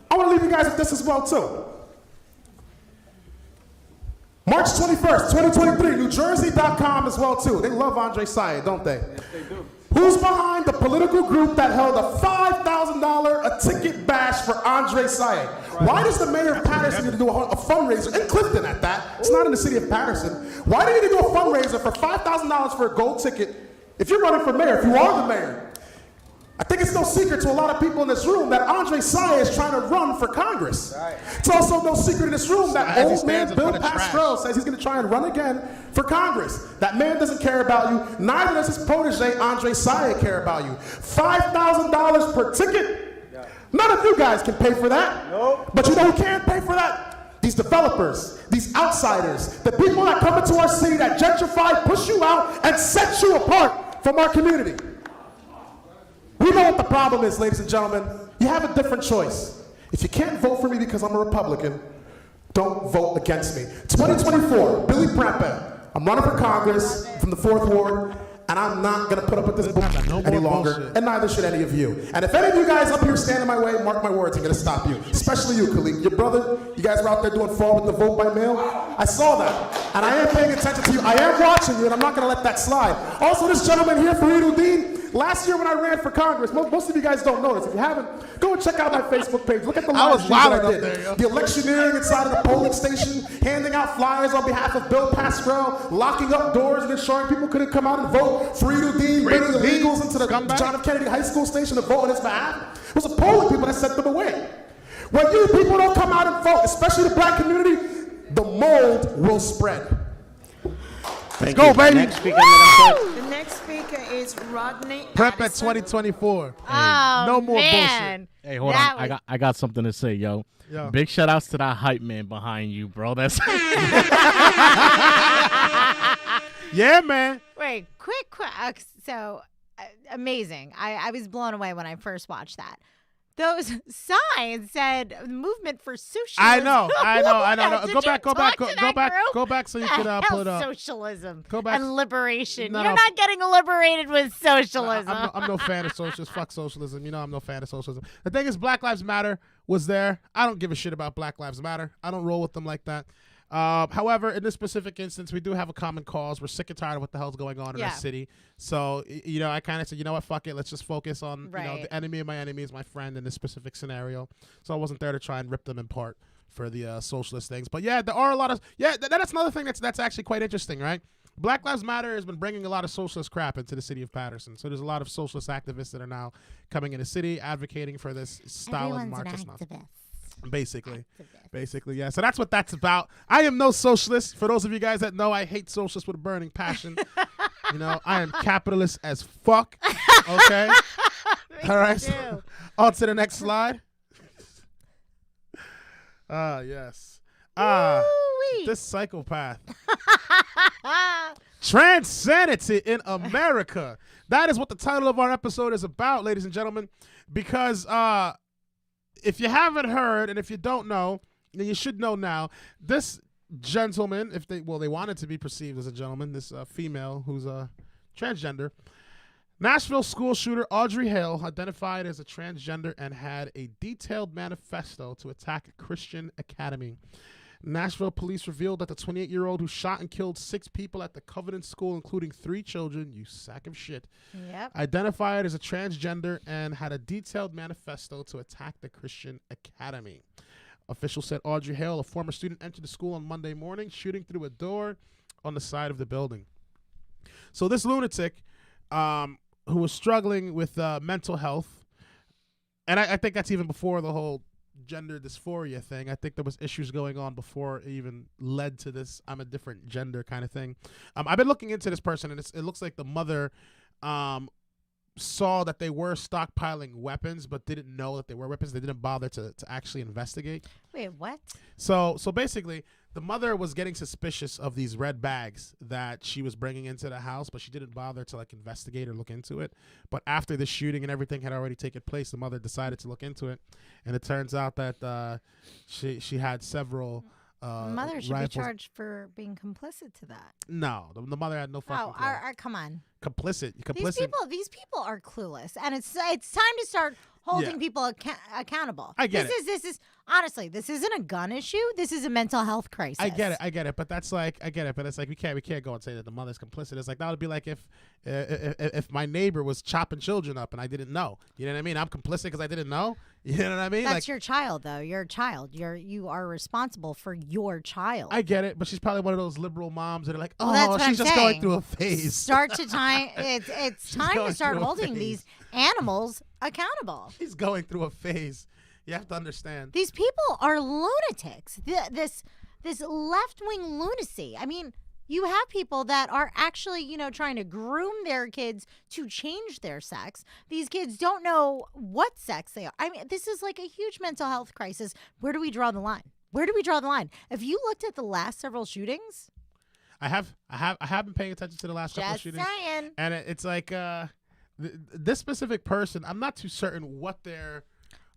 I want to leave you guys with this as well, too. March 21st, 2023, NewJersey.com as well, too. They love Andre Saye, don't they? Yes, they do. Who's behind the political group that held a $5,000 a ticket bash for Andre Saye? Why does the mayor of Paterson need to do a fundraiser, in Clifton at that, it's not in the city of Paterson, why do you need to do a fundraiser for $5,000 for a gold ticket if you're running for mayor, if you are the mayor? I think it's no secret to a lot of people in this room that Andre Saye is trying to run for Congress. Right. It's also no secret in this room that old man Bill Pascrell says he's going to try and run again for Congress. That man doesn't care about you. Neither does his protege, Andre Saye, care about you. $5,000 per ticket? Yeah. None of you guys can pay for that. Nope. But you know who can pay for that? these developers, these outsiders, the people that come into our city that gentrify, push you out, and set you apart from our community. We know what the problem is, ladies and gentlemen. You have a different choice. If you can't vote for me because I'm a Republican, don't vote against me. 2024, Billy Prempeh. I'm running for Congress from the 4th Ward, and I'm not going to put up with this bullshit any longer, bullshit. and neither should any of you. And if any of you guys up here stand in my way, mark my words, I'm going to stop you. Especially you, Khalid. Your brother, you guys were out there doing fraud with the vote by mail. I saw that, and I am paying attention to you. I am watching you, and I'm not going to let that slide. Also, this gentleman here, Fareed Uddin, last year when I ran for Congress, most of you guys don't know this. If you haven't, go and check out my Facebook page. Look at the live streams that I did. There, yo. The electioneering inside of the polling station, handing out flyers on behalf of Bill Pascrell, locking up doors and ensuring people couldn't come out and vote. Fareed Uddin bringing illegals into the John F. Kennedy High School station to vote on his behalf. It was the polling people that sent them away. When you people don't come out and vote, especially the black community, the mold will spread. Let's go, baby. Next speaker, Madam Clerk. The next speaker is Rodney Prep at Addison. 2024. Oh, no more man. Hey, hold That on. was- I got something to say, yo. Yo. Big shout outs to that hype man behind you, bro. That's Yeah, man. Wait, quick. So amazing. I was blown away when I first watched that. Those signs said movement for socialism. I know. Did Go you back, talk to that group? go back so you The can hell pull it up. socialism Go back. and liberation. No, You're no. not getting liberated with socialism. I'm no fan of socialism. Fuck socialism. You know I'm no fan of socialism. The thing is, Black Lives Matter was there. I don't give a shit about Black Lives Matter. I don't roll with them like that. However, in this specific instance, we do have a common cause. We're sick and tired of what the hell's going on in our Yeah. city. So, I kind of said, you know what, fuck it. Let's just focus on, Right. the enemy of my enemy is my friend in this specific scenario. So I wasn't there to try and rip them apart for the socialist things. But yeah, there are a lot of, that's another thing that's actually quite interesting, right? Black Lives Matter has been bringing a lot of socialist crap into the city of Patterson. So there's a lot of socialist activists that are now coming in the city advocating for this style of Marxist nonsense. Basically, yeah. So that's what that's about. I am no socialist. For those of you guys that know, I hate socialists with a burning passion. I am capitalist as fuck. Okay? All right. So, on to the next slide. Yes. Woo-wee. This psychopath. TRANSanity in America. That is what the title of our episode is about, ladies and gentlemen. Because if you haven't heard, and if you don't know, then you should know now. This gentleman, they wanted to be perceived as a gentleman, this female who's a transgender, Nashville school shooter Audrey Hale identified as a transgender and had a detailed manifesto to attack a Christian academy. Nashville police revealed that the 28-year-old who shot and killed 6 people at the Covenant School, including 3 children, you sack of shit, identified as a transgender and had a detailed manifesto to attack the Christian academy. Officials said Audrey Hale, a former student, entered the school on Monday morning, shooting through a door on the side of the building. So this lunatic, who was struggling with mental health, and I think that's even before the whole gender dysphoria thing. I think there was issues going on before it even led to this I'm a different gender kind of thing. I've been looking into this person, and it looks like the mother saw that they were stockpiling weapons but didn't know that they were weapons. They didn't bother to actually investigate. Wait, what? So basically, the mother was getting suspicious of these red bags that she was bringing into the house, but she didn't bother to investigate or look into it. But after the shooting and everything had already taken place, the mother decided to look into it, and it turns out that she had several Mother should rifles. be charged for being complicit to that. No, the mother had no fucking clue. Come on. Complicit. These people are clueless, and it's time to start holding people accountable. I get it. This is honestly, this isn't a gun issue. This is a mental health crisis. I get it, but that's I get it, but it's we can't go and say that the mother's complicit. It's that would be like if my neighbor was chopping children up and I didn't know. You know what I mean? I'm complicit because I didn't know. You know what I mean? That's your child, though. You're a child. You are responsible for your child. I get it, but she's probably one of those liberal moms that are like, oh, that's what she's I'm just saying. going through a phase. Start to time. It's time going to start through a holding phase. these animals accountable. She's going through a phase. You have to understand. These people are lunatics. This left-wing lunacy. I mean, you have people that are actually, trying to groom their kids to change their sex. These kids don't know what sex they are. I mean, this is like a huge mental health crisis. Where do we draw the line? Where do we draw the line? Have you looked at the last several shootings? I have been paying attention to the last couple of Just shootings, saying. and it's like this specific person. I'm not too certain what their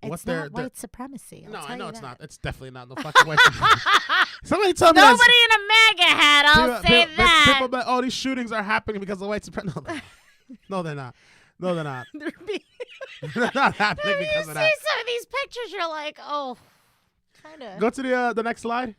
It's not white supremacy. No, I'll I tell know you it's that. not. It's definitely not no fucking white supremacy. Somebody told me that's- Nobody in a MAGA hat. I'll say that. People be like, oh, these shootings are happening because of white supremacy. No, they're not. No, they're not. They're being- They're not happening If you because see of that. some of these pictures, you're like, oh, kind of. Go to the next slide.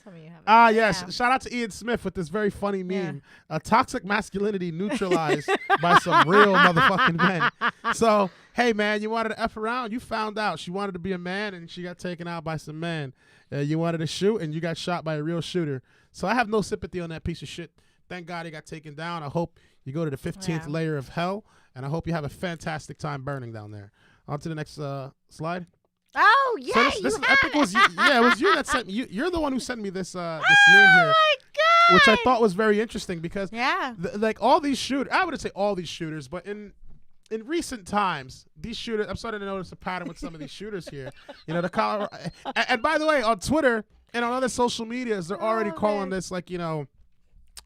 Tell me you haven't. Yes. Yeah. Shout out to Ian Smith with this very funny meme. Toxic masculinity neutralized by some real motherfucking men. So, hey, man, you wanted to F around? You found out. She wanted to be a man, and she got taken out by some men. You wanted to shoot, and you got shot by a real shooter. So I have no sympathy on that piece of shit. Thank God he got taken down. I hope you go to the 15th layer of hell, and I hope you have a fantastic time burning down there. On to the next slide. Oh, yeah, So this you I think have. was you, it was you that sent me. You're the one who sent me this meme here, Oh, my God. which I thought was very interesting because Yeah. like all these shooters, I wouldn't say all these shooters, but in recent times, these shooters, I'm starting to notice a pattern with some of these shooters here. You know, the Colorado, and by the way, on Twitter and on other social medias, they're already calling this like, you know,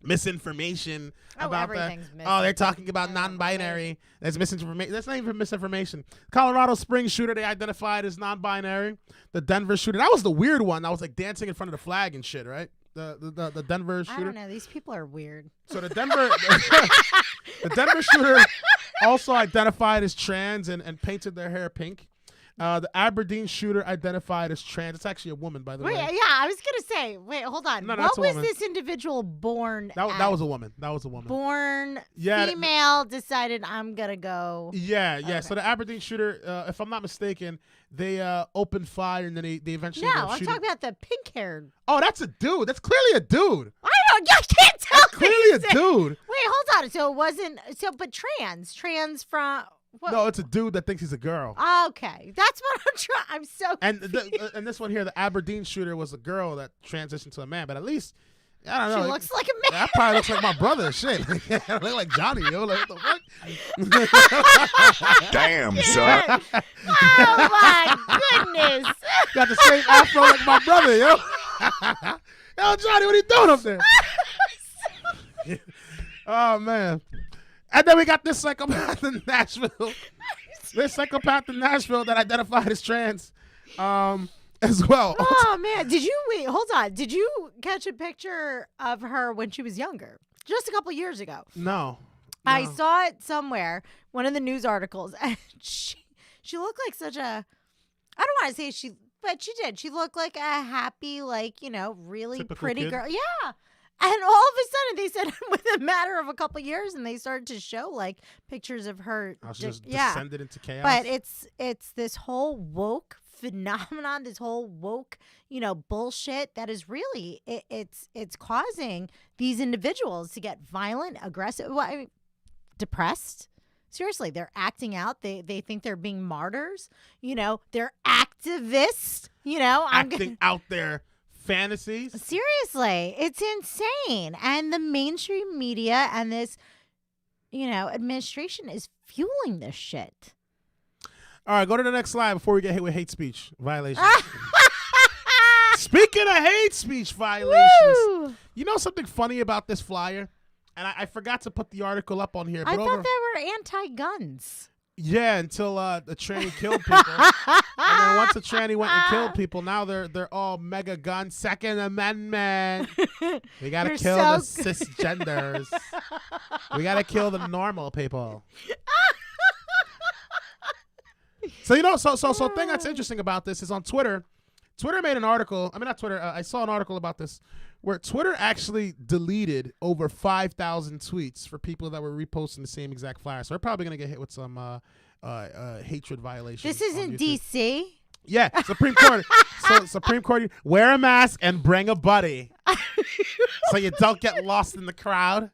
misinformation about that. everything's Oh, they're talking about non-binary. That's misinformation. That's not even misinformation. Colorado Springs shooter they identified as non-binary. The Denver shooter, that was the weird one. That was like dancing in front of the flag and shit, right? The Denver shooter. I don't know. These people are weird. So the Denver the Denver shooter also identified as trans and painted their hair pink. The Aberdeen shooter identified as trans. It's actually a woman, by the Wait, way. yeah, I was gonna say. Wait, hold on. No, what that's a was woman. this individual born? That as? was a woman. That was a woman. Born Yeah, female. Decided I'm gonna go. Yeah. Okay. So the Aberdeen shooter, if I'm not mistaken, they opened fire and then they eventually No, ended up I'm shooting. talking about the pink-haired. Oh, that's a dude. That's clearly a dude. I can't tell. Clearly a me. dude. Wait, hold on. So it wasn't. So, but trans from. What? No, it's a dude that thinks he's a girl. Okay, that's what I'm trying. I'm so. And confused. and this one here, the Aberdeen shooter was a girl that transitioned to a man. But at least, I don't know. She looks like a man. That probably looks like my brother. Shit, I look like Johnny. Yo, like what the fuck? Damn, son. Oh my goodness. Got the same afro like my brother, yo. Yo, Johnny, what are you doing up there? Oh man. And then we got this psychopath in Nashville. This psychopath in Nashville that identified as trans, as well. Oh man, hold on. Did you catch a picture of her when she was younger? Just a couple years ago. No. I saw it somewhere, one of the news articles, and she looked like such a, I don't want to say but she did. She looked like a happy, like, you know, really Typical pretty kid. girl. Yeah. And all of a sudden, they said within a matter of a couple years, and they started to show like pictures of her. She just yeah. descended into chaos. But it's this whole woke phenomenon, this whole woke, you know, bullshit that is really it's causing these individuals to get violent, aggressive, depressed. Seriously, they're acting out. They think they're being martyrs. You know, they're activists. You know, acting out their fantasies. Seriously, it's insane. And the mainstream media and this, you know, administration is fueling this shit. All right, go to the next slide before we get hit with hate speech violations. Speaking of hate speech violations, Woo! you know something funny about this flyer? And I forgot to put the article up on here. But I thought they were anti-guns. Yeah, until the tranny killed people. And then once the tranny went and killed people, now they're all mega gun, Second Amendment. We gotta You're kill the so cisgenders. We gotta kill the normal people. So you know, so thing that's interesting about this is on Twitter. Twitter made an article. I mean, not Twitter. I saw an article about this where Twitter actually deleted over 5,000 tweets for people that were reposting the same exact flyer. So they're probably gonna get hit with some hatred violations. This is on in YouTube. D.C.? Yeah, Supreme Court. So Supreme Court, wear a mask and bring a buddy, so you don't get lost in the crowd.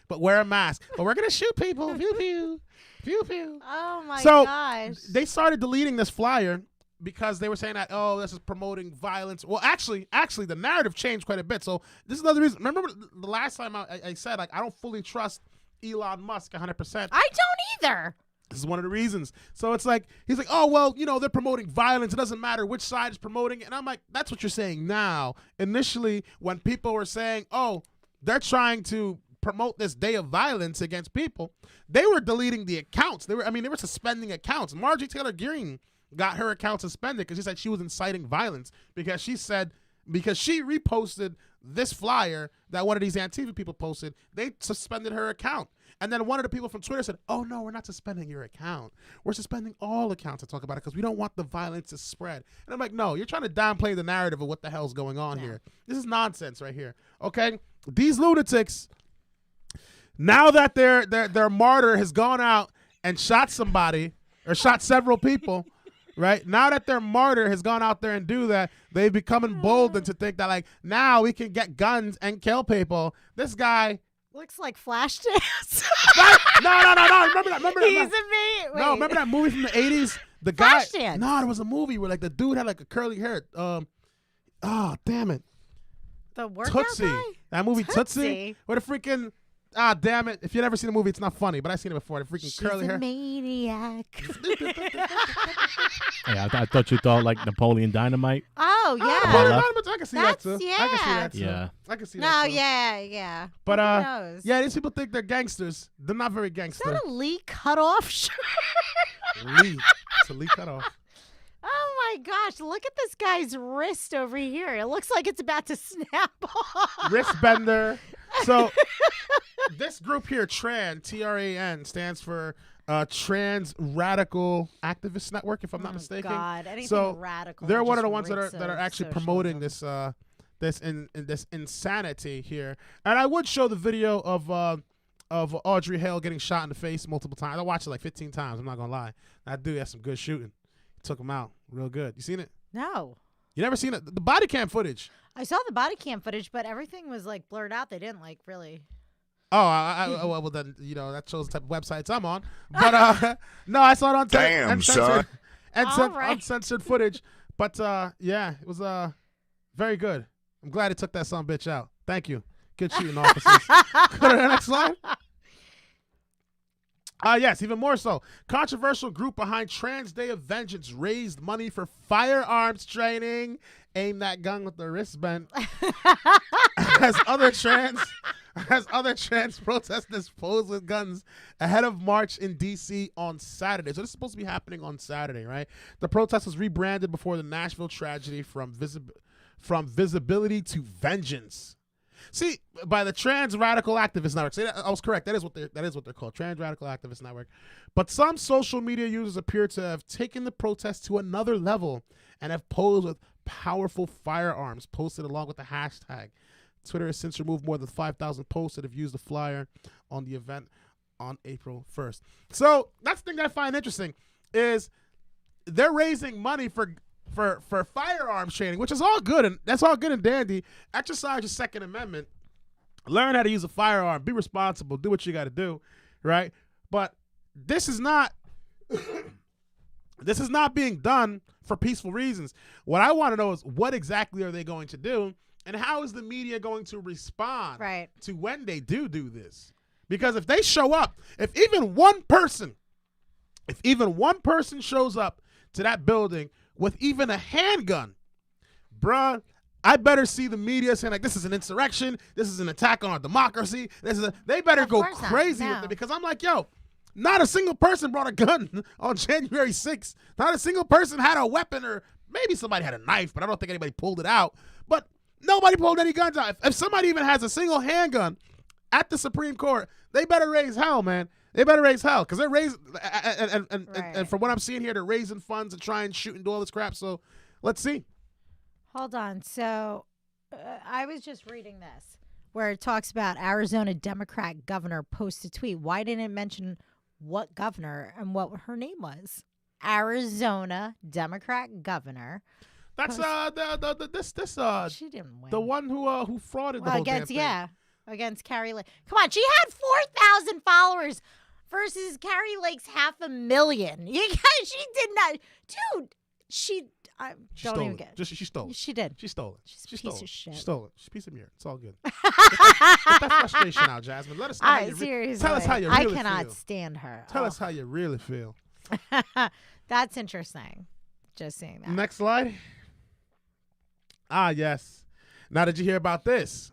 But wear a mask. But we're gonna shoot people. Pew pew, pew pew. Oh my So gosh. they started deleting this flyer because they were saying that, oh, this is promoting violence. Well, actually, the narrative changed quite a bit. So this is another reason. Remember the last time I said, like, I don't fully trust Elon Musk 100%. I don't either. This is one of the reasons. So it's like, he's like, oh, well, they're promoting violence. It doesn't matter which side is promoting it. And I'm like, that's what you're saying now. Initially, when people were saying, oh, they're trying to promote this day of violence against people, they were deleting the accounts. They were suspending accounts. Marjorie Taylor Greene got her account suspended because she said she was inciting violence because she reposted this flyer that one of these Antifa people posted. They suspended her account. And then one of the people from Twitter said, oh, no, we're not suspending your account. We're suspending all accounts to talk about it because we don't want the violence to spread. And I'm like, no, you're trying to downplay the narrative of what the hell's going on here. This is nonsense right here, okay? These lunatics, now that their martyr has gone out and shot somebody or shot several people, right? Now that their martyr has gone out there and do that, they've become emboldened to think that, like, now we can get guns and kill people. This guy... Looks like Flashdance. No. Remember that? He's a me. No, remember that movie from the 80s? The guy. Flashdance. No, there was a movie where like the dude had like a curly hair. Oh, damn it. The workout Tootsie. guy? That movie Tootsie. Tootsie? Where the freaking damn it. If you've never seen the movie, it's not funny, but I've seen it before. The freaking curly hair. Maniac. Hey, I thought you thought like Napoleon Dynamite. Oh, yeah. I can see that too. That's- I can see yeah. that too. Yeah. I can see No, that too. yeah. But Who knows? yeah, these people think they're gangsters. They're not very Is gangster. that a Lee cutoff shirt? Lee. It's a Lee cutoff. Oh my gosh, look at this guy's wrist over here. It looks like it's about to snap off. Wrist bender. So this group here, TRAN, stands for Trans Radical Activist Network, if I'm not mistaken. God, anything so radical. they're one of just the ones that reeks are of actually promoting socialism. this insanity here. And I would show the video of Audrey Hale getting shot in the face multiple times. I watched it like 15 times. I'm not gonna lie. That dude had some good shooting. Took him out real good. You seen it? No. You never seen it? The body cam footage. I saw the body cam footage, but everything was like blurred out. They didn't like really. Oh, well then that shows the type of websites I'm on. But no, I saw it on uncensored, uncensored footage. But yeah, it was very good. I'm glad it took that son bitch out. Thank you. Good shooting, officers. Go to the next slide. Yes, even more so. Controversial group behind Trans Day of Vengeance raised money for firearms training. Aim that gun with the wristband. as other trans protesters pose with guns ahead of march in D.C. on Saturday. So this is supposed to be happening on Saturday, right? The protest was rebranded before the Nashville tragedy from visibility to vengeance. See, by the Trans Radical Activist Network. See, I was correct. That is what they're called, Trans Radical Activist Network. But some social media users appear to have taken the protest to another level and have posed with powerful firearms posted along with the hashtag. Twitter has since removed more than 5,000 posts that have used the flyer on the event on April 1st. So that's the thing that I find interesting is they're raising money for firearms training, which is all good, and that's all good and dandy. Exercise your Second Amendment. Learn how to use a firearm. Be responsible. Do what you got to do, right? But this is not being done for peaceful reasons. What I want to know is what exactly are they going to do, and how is the media going to respond to when they do this? Because if they show up, if even one person shows up to that building with even a handgun, bruh, I better see the media saying like, this is an insurrection, this is an attack on our democracy. They better go crazy with it, because I'm like, yo, not a single person brought a gun on January 6th. Not a single person had a weapon, or maybe somebody had a knife, but I don't think anybody pulled it out. But nobody pulled any guns out. If somebody even has a single handgun at the Supreme Court, they better raise hell, man. They better raise hell, because they're raising, and from what I'm seeing here, they're raising funds and trying to shoot and do all this crap. So let's see. Hold on. So I was just reading this where it talks about Arizona Democrat governor posts a tweet. Why didn't it mention what governor and what her name was? Arizona Democrat governor. That's she didn't win. the one who frauded the whole damn thing. Against Carrie Lake. Come on, she had 4,000 followers versus Carrie Lake's 500,000. She did not, dude. She She don't stole even it. get. She stole it. She did. She stole it. She's a She piece stole of it. shit. She stole it. She's a piece of mirror. It's all good. Get that frustration out, Jasmine. Let us know how you Seriously, tell us how you really I cannot feel. stand her. Tell us how you really feel. That's interesting. Just saying that. Next slide. Ah, yes. Now, did you hear about this?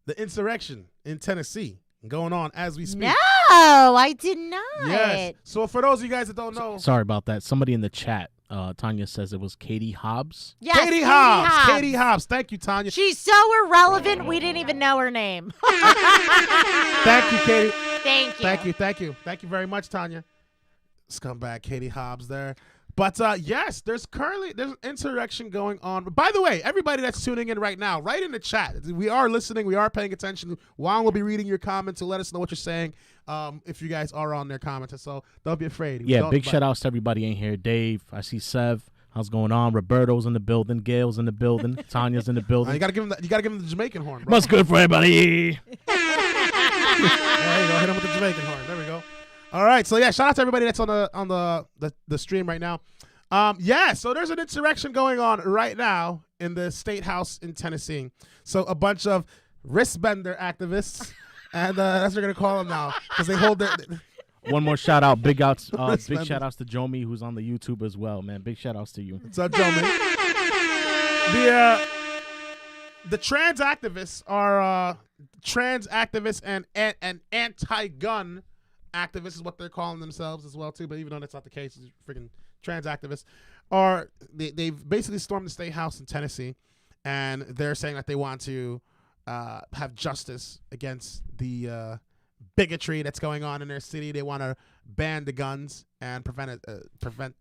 The insurrection in Tennessee going on as we speak. No, I did not. Yes. So for those of you guys that don't know, Sorry about that. Somebody in the chat, Tanya says it was Katie Hobbs. Yes, Katie Hobbs. Katie Hobbs. Thank you, Tanya. She's so irrelevant. We didn't even know her name. Thank you, Katie. Thank you. Thank you. Thank you. Thank you very much, Tanya. Scumbag Katie Hobbs there. But yes, there's an insurrection going on. By the way, everybody that's tuning in right now, write in the chat. We are listening. We are paying attention. Juan will be reading your comments to let us know what you're saying if you guys are on their comments. So don't be afraid. Yeah, big shout outs to everybody in here. Dave, I see Sev. How's going on? Roberto's in the building. Gail's in the building. Tanya's in the building. You gotta give him the Jamaican horn, bro. What's good for everybody? There you go. Hit him with the Jamaican horn. There we go. All right. So yeah, shout out to everybody that's on the stream right now. Yeah. So there's an insurrection going on right now in the state house in Tennessee. So a bunch of wristbender activists, and that's what we're gonna call them now because they hold their. One more shout out. Big outs. Big shout outs to Jomi, who's on the YouTube as well, man. Big shout outs to you. What's up, Joe? The trans activists are trans activists and anti-gun activists is what they're calling themselves as well too. But even though that's not the case, it's freaking trans activists they've basically stormed the state house in Tennessee, and they're saying that they want to have justice against the bigotry that's going on in their city. They want to ban the guns and prevent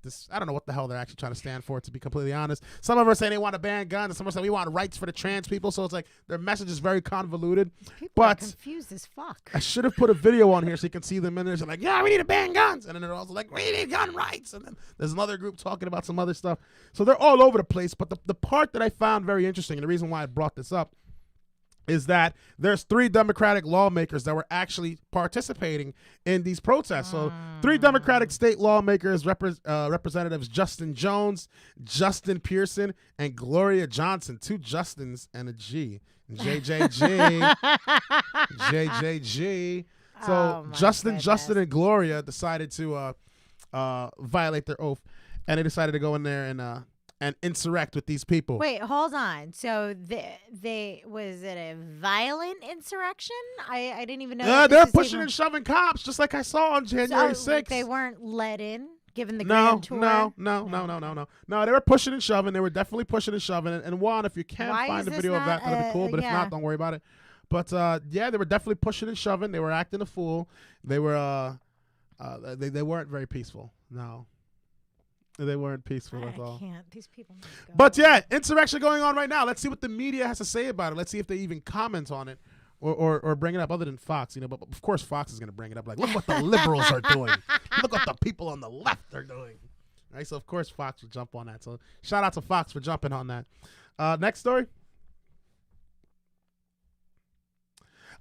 this. I don't know what the hell they're actually trying to stand for, to be completely honest. Some of us say they want to ban guns, and some of us say we want rights for the trans people. So it's like their message is very convoluted. People are confused as fuck. I should have put a video on here so you can see them in there. So like, yeah, we need to ban guns, and then they're also like, we need gun rights, and then there's another group talking about some other stuff. So they're all over the place. But the part that I found very interesting, and the reason why I brought this up, is that there's 3 Democratic lawmakers that were actually participating in these protests. So 3 Democratic state lawmakers, Representatives Justin Jones, Justin Pearson, and Gloria Johnson. 2 Justins and a G. JJG. JJG. So Justin, and Gloria decided to violate their oath, and they decided to go in there and insurrect with these people. Wait, hold on. So they was it a violent insurrection? I didn't even know. They're pushing and shoving cops, just like I saw on January 6th. They weren't let in, given the No, grand tour. No, they were pushing and shoving. They were definitely pushing and shoving. And Juan, if you can find a video of that, that'd be cool. But if not, don't worry about it. But yeah, they were definitely pushing and shoving. They were acting a fool. They were they weren't very peaceful. No. They weren't peaceful at all. I can't. These people must go. But yeah, insurrection going on right now. Let's see what the media has to say about it. Let's see if they even comment on it or bring it up, other than Fox. But of course Fox is going to bring it up. Like, look what the liberals are doing. Look what the people on the left are doing. Right? So of course Fox will jump on that. So shout out to Fox for jumping on that. Next story.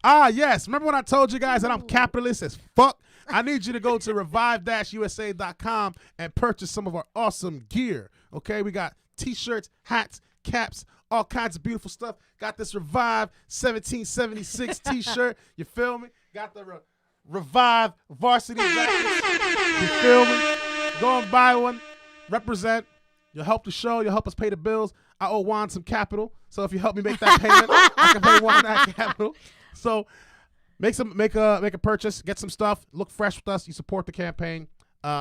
Yes. Remember when I told you guys that I'm capitalist as fuck? I need you to go to revive-usa.com and purchase some of our awesome gear. Okay, we got t-shirts, hats, caps, all kinds of beautiful stuff. Got this Revive 1776 t-shirt. You feel me? Got the Revive varsity jackets. You feel me? Go and buy one. Represent. You'll help the show. You'll help us pay the bills. I owe Juan some capital, so if you help me make that payment, I can pay Juan that capital. So make a purchase, get some stuff, look fresh with us. You support the campaign.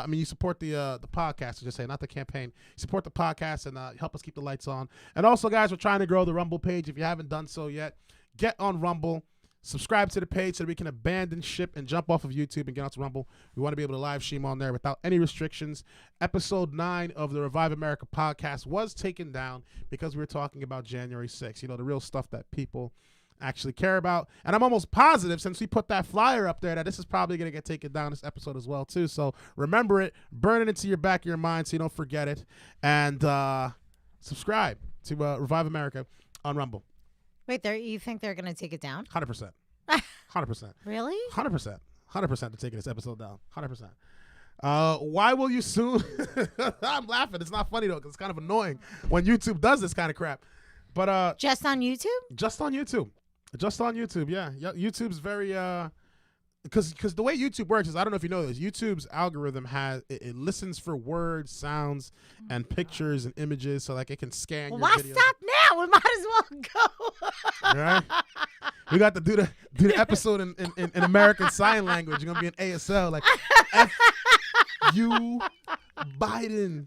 You support the podcast. I just say, not the campaign. You support the podcast and help us keep the lights on. And also, guys, we're trying to grow the Rumble page. If you haven't done so yet, get on Rumble. Subscribe to the page so that we can abandon ship and jump off of YouTube and get onto Rumble. We want to be able to live stream on there without any restrictions. Episode 9 of the Revive America podcast was taken down because we were talking about January 6th. The real stuff that people actually care about. And I'm almost positive, since we put that flyer up there, that this is probably going to get taken down this episode as well too. So remember it, burn it into your back of your mind so you don't forget it, and subscribe to Revive America on Rumble. Wait, you think they're going to take it down? 100%. 100%. Really? 100%. 100% to taking this episode down. 100%. Why will you soon? I'm laughing. It's not funny though, because it's kind of annoying when YouTube does this kind of crap. But Just on YouTube? just on YouTube, yeah. YouTube's very because the way YouTube works is, I don't know if you know this, YouTube's algorithm has it listens for words, sounds, and pictures and images, so like it can scan Well, your why videos. stop now? We might as well go. Right? We got to do the episode in American Sign Language. You're gonna be in ASL like F you Biden.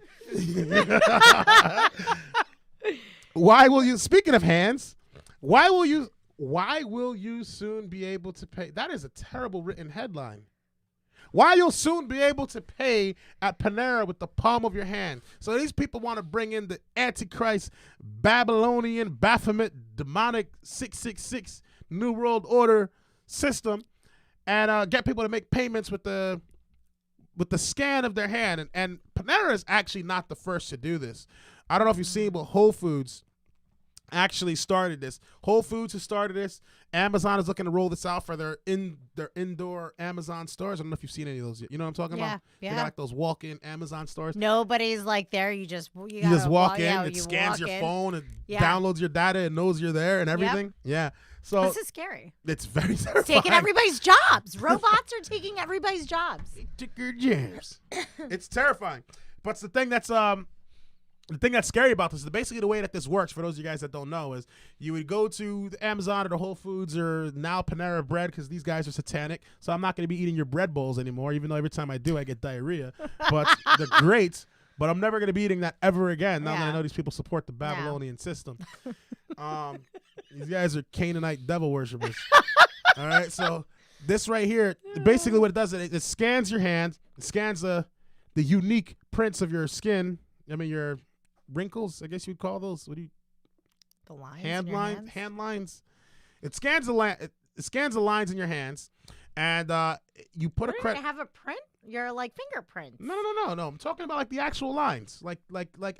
Why will you? Speaking of hands, why will you soon be able to pay? That is a terrible written headline. Why you'll soon be able to pay at Panera with the palm of your hand. So these people want to bring in the Antichrist, Babylonian, Baphomet, demonic 666 New World Order system, and get people to make payments with the scan of their hand. And Panera is actually not the first to do this. I don't know if you've seen, but Whole Foods actually started this. Whole Foods has started this. Amazon is looking to roll this out for their indoor Amazon stores. I don't know if you've seen any of those yet. You know what I'm talking about? Yeah. They got like those walk-in Amazon stores. Nobody's like there. You just walk in, yeah, it you scans walk your in. phone, and Yeah. downloads your data, and knows you're there and everything. Yeah. So This is scary. it's very It's terrifying. taking everybody's jobs. Robots are taking everybody's jobs. Took your jams. It's terrifying. But it's the thing that's scary about this is basically the way that this works, for those of you guys that don't know, is you would go to the Amazon or the Whole Foods or now Panera Bread, because these guys are satanic. So I'm not going to be eating your bread bowls anymore, even though every time I do, I get diarrhea. But they're great. But I'm never going to be eating that ever again, now that I know these people support the Babylonian system. These guys are Canaanite devil worshippers. All right, so this right here, basically what it does, it scans your hand, it scans the unique prints of your skin. I mean, your wrinkles, I guess you'd call those. What do you? The lines. Hand in your lines. hands? Hand lines. It scans it scans the lines in your hands, and you put We're a gonna have a print. Your like fingerprints. No. I'm talking about like the actual lines. Like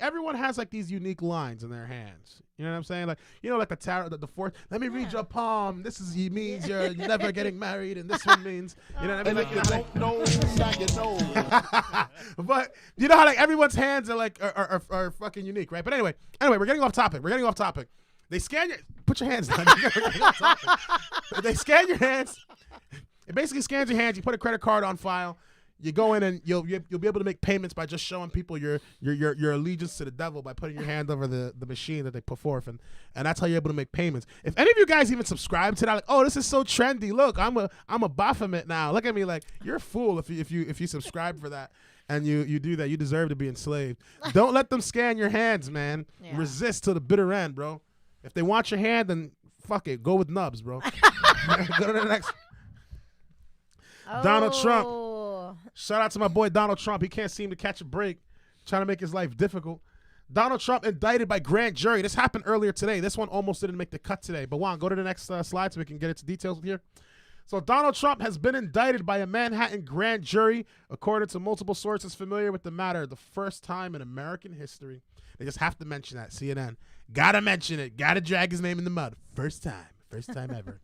everyone has like these unique lines in their hands. You know what I'm saying? Like, you know, like the tarot, the fourth. Let me read your palm. This means you're never getting married, and this one means, you know what I mean? And if you don't know, now you know. But you know how like everyone's hands are like are fucking unique, right? But anyway, we're getting off topic. They scan your. Put your hands down. They scan your hands. It basically scans your hands. You put a credit card on file. You go in and you'll be able to make payments by just showing people your allegiance to the devil by putting your hand over the machine that they put forth, and that's how you're able to make payments. If any of you guys even subscribe to that, like, oh, this is so trendy. Look, I'm a Baphomet now. Look at me, like, you're a fool if you subscribe for that and you do that. You deserve to be enslaved. Don't let them scan your hands, man. Yeah. Resist to the bitter end, bro. If they want your hand, then fuck it, go with nubs, bro. Go to the next. Donald Trump. Oh. Shout out to my boy Donald Trump. He can't seem to catch a break, trying to make his life difficult. Donald Trump indicted by grand jury. This happened earlier today. This one almost didn't make the cut today. But Juan, go to the next slide so we can get into details here. So Donald Trump has been indicted by a Manhattan grand jury, according to multiple sources familiar with the matter. The first time in American history. They just have to mention that. CNN. Gotta mention it. Gotta drag his name in the mud. First time. First time ever.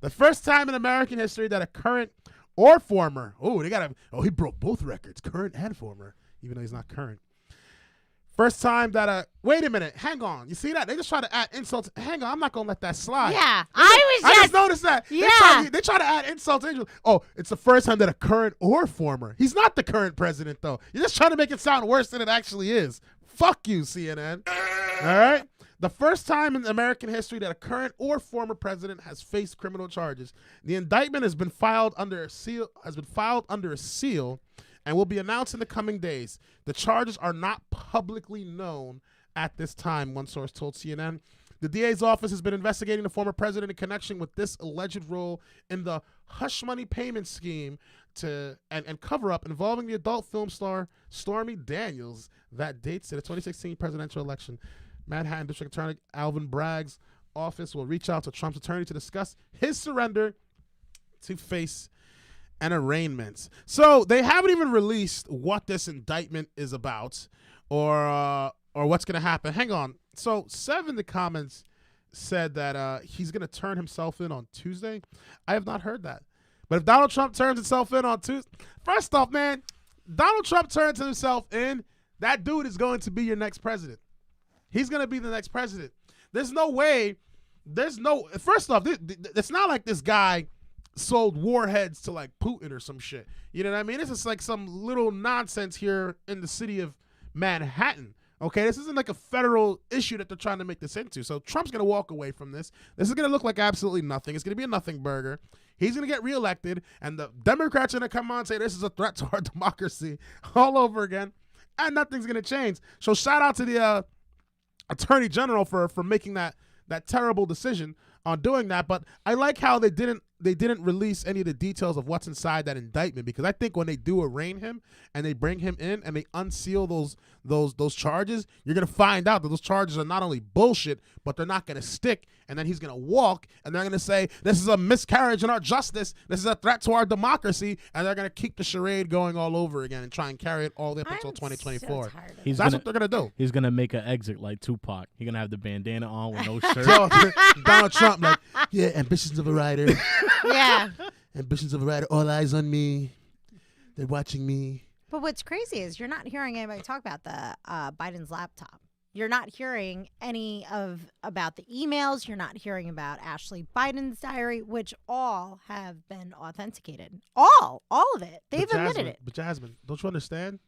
The first time in American history that a current or former. He broke both records, current and former, even though he's not current. First time that wait a minute, hang on. You see that? They just try to add insults. Hang on, I'm not gonna let that slide. Yeah, I just noticed that. Yeah. They try to add insults. Oh, it's the first time that a current or former. He's not the current president, though. You're just trying to make it sound worse than it actually is. Fuck you, CNN. All right? The first time in American history that a current or former president has faced criminal charges. The indictment has been filed under a seal, and will be announced in the coming days. The charges are not publicly known at this time, one source told CNN. The DA's office has been investigating the former president in connection with this alleged role in the hush money payment scheme and cover-up involving the adult film star Stormy Daniels that dates to the 2016 presidential election. Manhattan District Attorney Alvin Bragg's office will reach out to Trump's attorney to discuss his surrender to face an arraignment. So they haven't even released what this indictment is about or what's going to happen. Hang on. So Sev in the comments said that he's going to turn himself in on Tuesday. I have not heard that. But if Donald Trump turns himself in on Tuesday, first off, man, Donald Trump turns himself in, that dude is going to be your next president. He's going to be the next president. There's no way. First off, it's not like this guy sold warheads to like Putin or some shit. You know what I mean? This is like some little nonsense here in the city of Manhattan. Okay, this isn't like a federal issue that they're trying to make this into. So Trump's going to walk away from this. This is going to look like absolutely nothing. It's going to be a nothing burger. He's going to get reelected, and the Democrats are going to come on and say this is a threat to our democracy all over again, and nothing's going to change. So shout out to the Attorney General for making that terrible decision on doing that. But I like how they didn't release any of the details of what's inside that indictment, because I think when they do arraign him and they bring him in and they unseal those charges, you're gonna find out that those charges are not only bullshit, but they're not gonna stick. And then he's gonna walk, and they're gonna say this is a miscarriage in our justice, this is a threat to our democracy, and they're gonna keep the charade going all over again and try and carry it all the way up until 2024. So tired of That's what they're gonna do. He's gonna make an exit like Tupac. He's gonna have the bandana on with no shirt. Yo, Donald Trump, like, yeah, ambitions of a writer. Yeah. Ambitions of a writer, all eyes on me. They're watching me. But what's crazy is you're not hearing anybody talk about the Biden's laptop. You're not hearing about the emails. You're not hearing about Ashley Biden's diary, which all have been authenticated. All of it. They've admitted it. But Jasmine, don't you understand?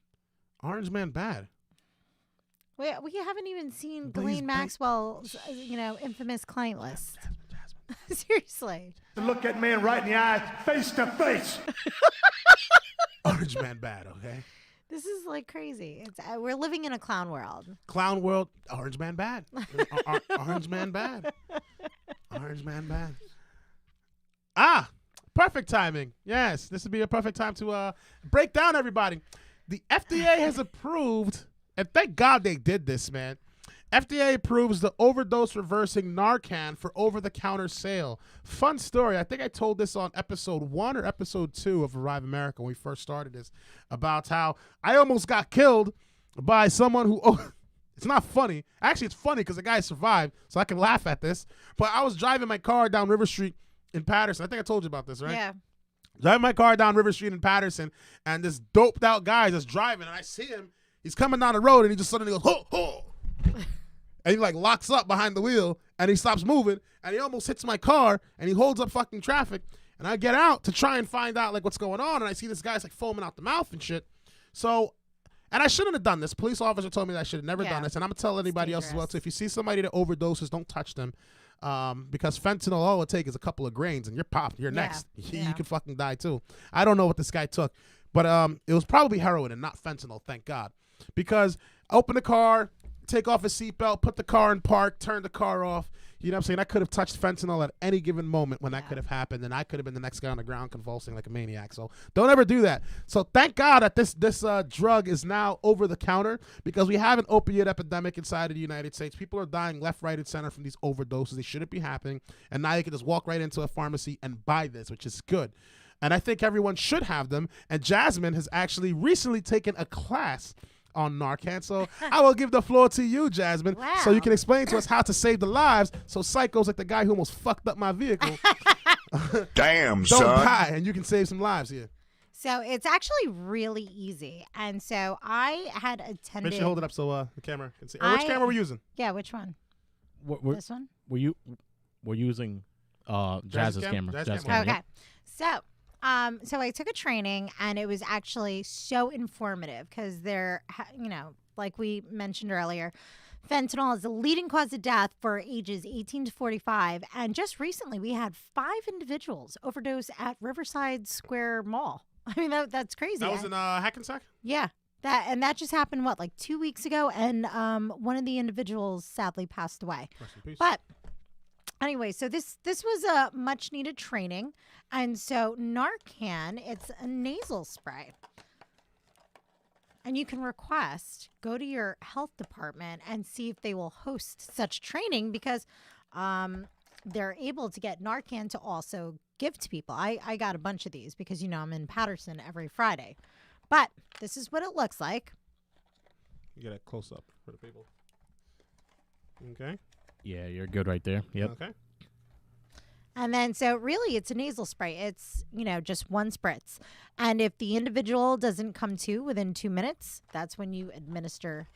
Orange Man bad. We haven't even seen But he's Ghislaine Maxwell's, infamous client list. Jasmine. Seriously. To look that man right in the eyes, face to face. Orange Man bad, okay? This is like crazy. We're living in a clown world. Clown world, Orange Man bad. Orange Man bad. Orange Man bad. Ah, perfect timing. Yes, this would be a perfect time to break down everybody. The FDA has approved, and thank God they did this, man. FDA approves the overdose reversing Narcan for over-the-counter sale. Fun story. I think I told this on episode 1 or episode 2 of Revive America when we first started this, about how I almost got killed by someone who... Oh, it's not funny. Actually, it's funny because the guy survived, so I can laugh at this. But I was driving my car down River Street in Patterson. I think I told you about this, right? Yeah. Driving my car down River Street in Patterson, and this doped out guy is driving, and I see him. He's coming down the road, and he just suddenly goes, ho, ho. And he like locks up behind the wheel, and he stops moving, and he almost hits my car, and he holds up fucking traffic. And I get out to try and find out like what's going on, and I see this guy's like foaming out the mouth and shit. So, and I shouldn't have done this. Police officer told me that I should have never done this, and I'm gonna tell anybody else as well. So if you see somebody that overdoses, don't touch them, because fentanyl, all it takes is a couple of grains, and you're popped. You're next. You can fucking die too. I don't know what this guy took, but it was probably heroin and not fentanyl. Thank God, because I opened the car, take off his seatbelt, put the car in park, turn the car off. You know what I'm saying? I could have touched fentanyl at any given moment when that could have happened, and I could have been the next guy on the ground convulsing like a maniac. So don't ever do that. So thank God that this drug is now over the counter, because we have an opiate epidemic inside of the United States. People are dying left, right, and center from these overdoses. They shouldn't be happening. And now you can just walk right into a pharmacy and buy this, which is good. And I think everyone should have them. And Jasmine has actually recently taken a class on Narcan. So I will give the floor to you, Jasmine, so you can explain to us how to save the lives so psychos like the guy who almost fucked up my vehicle Damn, don't son. die, and you can save some lives here. So it's actually really easy. And so I had attended... Make sure you hold it up so the camera can see. Which camera are we using? Yeah, which one? This one? We're using Jazz's camera. Jazz's camera. Okay. So I took a training, and it was actually so informative because like we mentioned earlier, fentanyl is the leading cause of death for ages 18 to 45. And just recently, we had 5 individuals overdose at Riverside Square Mall. I mean, that's crazy. That was in Hackensack? Yeah. That just happened, 2 weeks ago? And one of the individuals sadly passed away. Rest in peace. But anyway, so this was a much needed training. And so Narcan, it's a nasal spray. And you can go to your health department and see if they will host such training, because they're able to get Narcan to also give to people. I got a bunch of these because, I'm in Patterson every Friday. But this is what it looks like. You get a close up for the people. Okay. Yeah, you're good right there. Yep. Okay. And then, so really, it's a nasal spray. It's, just one spritz. And if the individual doesn't come to within 2 minutes, that's when you administer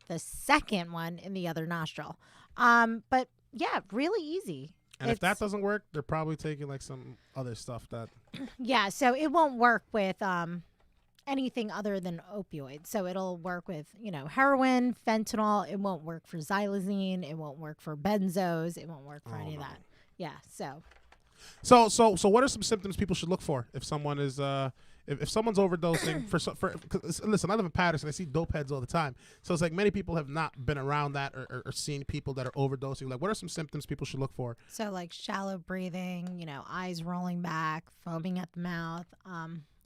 the second one in the other nostril. But yeah, really easy. And if that doesn't work, they're probably taking like some other stuff that. Yeah, so it won't work with anything other than opioids. So it'll work with, heroin, fentanyl. It won't work for xylazine. It won't work for benzos. It won't work for any of that. Yeah, so what are some symptoms people should look for if someone is if someone's overdosing cause listen, I live in Patterson. I see dope heads all the time. So it's like many people have not been around that or seen people that are overdosing. Like, what are some symptoms people should look for? So like shallow breathing, eyes rolling back, foaming at the mouth,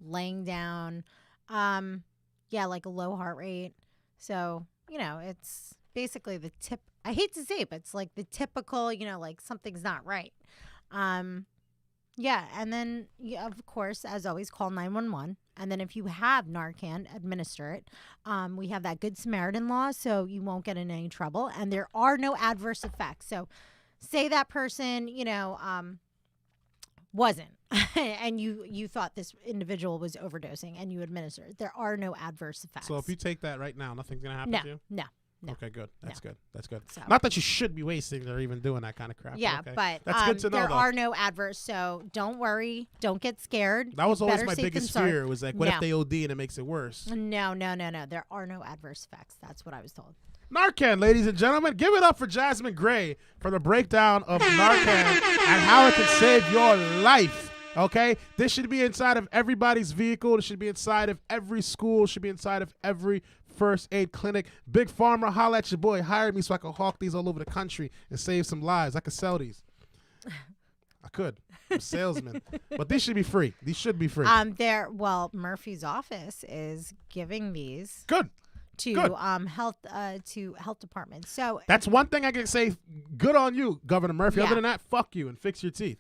laying down, like a low heart rate. So, it's basically the tip. I hate to say it, but it's like the typical, like something's not right. And then, of course, as always, call 911. And then if you have Narcan, administer it. We have that Good Samaritan law, so you won't get in any trouble. And there are no adverse effects. So say that person, wasn't, and you thought this individual was overdosing and you administer it. There are no adverse effects. So if you take that right now, nothing's going to happen to you? No. Okay, good. That's good. That's good. So. Not that you should be wasting or even doing that kind of crap. Yeah, okay. but that's good to know. There are no adverse, so don't worry. Don't get scared. That was always my Better biggest safe than fear. Was like, what if they OD and it makes it worse? No. There are no adverse effects. That's what I was told. Narcan, ladies and gentlemen, give it up for Jasmine Gray for the breakdown of Narcan and how it can save your life. Okay, this should be inside of everybody's vehicle. This should be inside of every school. Should be inside of every first aid clinic. Big Pharma, holla at your boy. Hire me so I can hawk these all over the country and save some lives. I could sell these. I could. I'm a salesman. But these should be free. These should be free. Murphy's office is giving these. Good. To health departments. So that's one thing I can say. Good on you, Governor Murphy. Yeah. Other than that, fuck you and fix your teeth.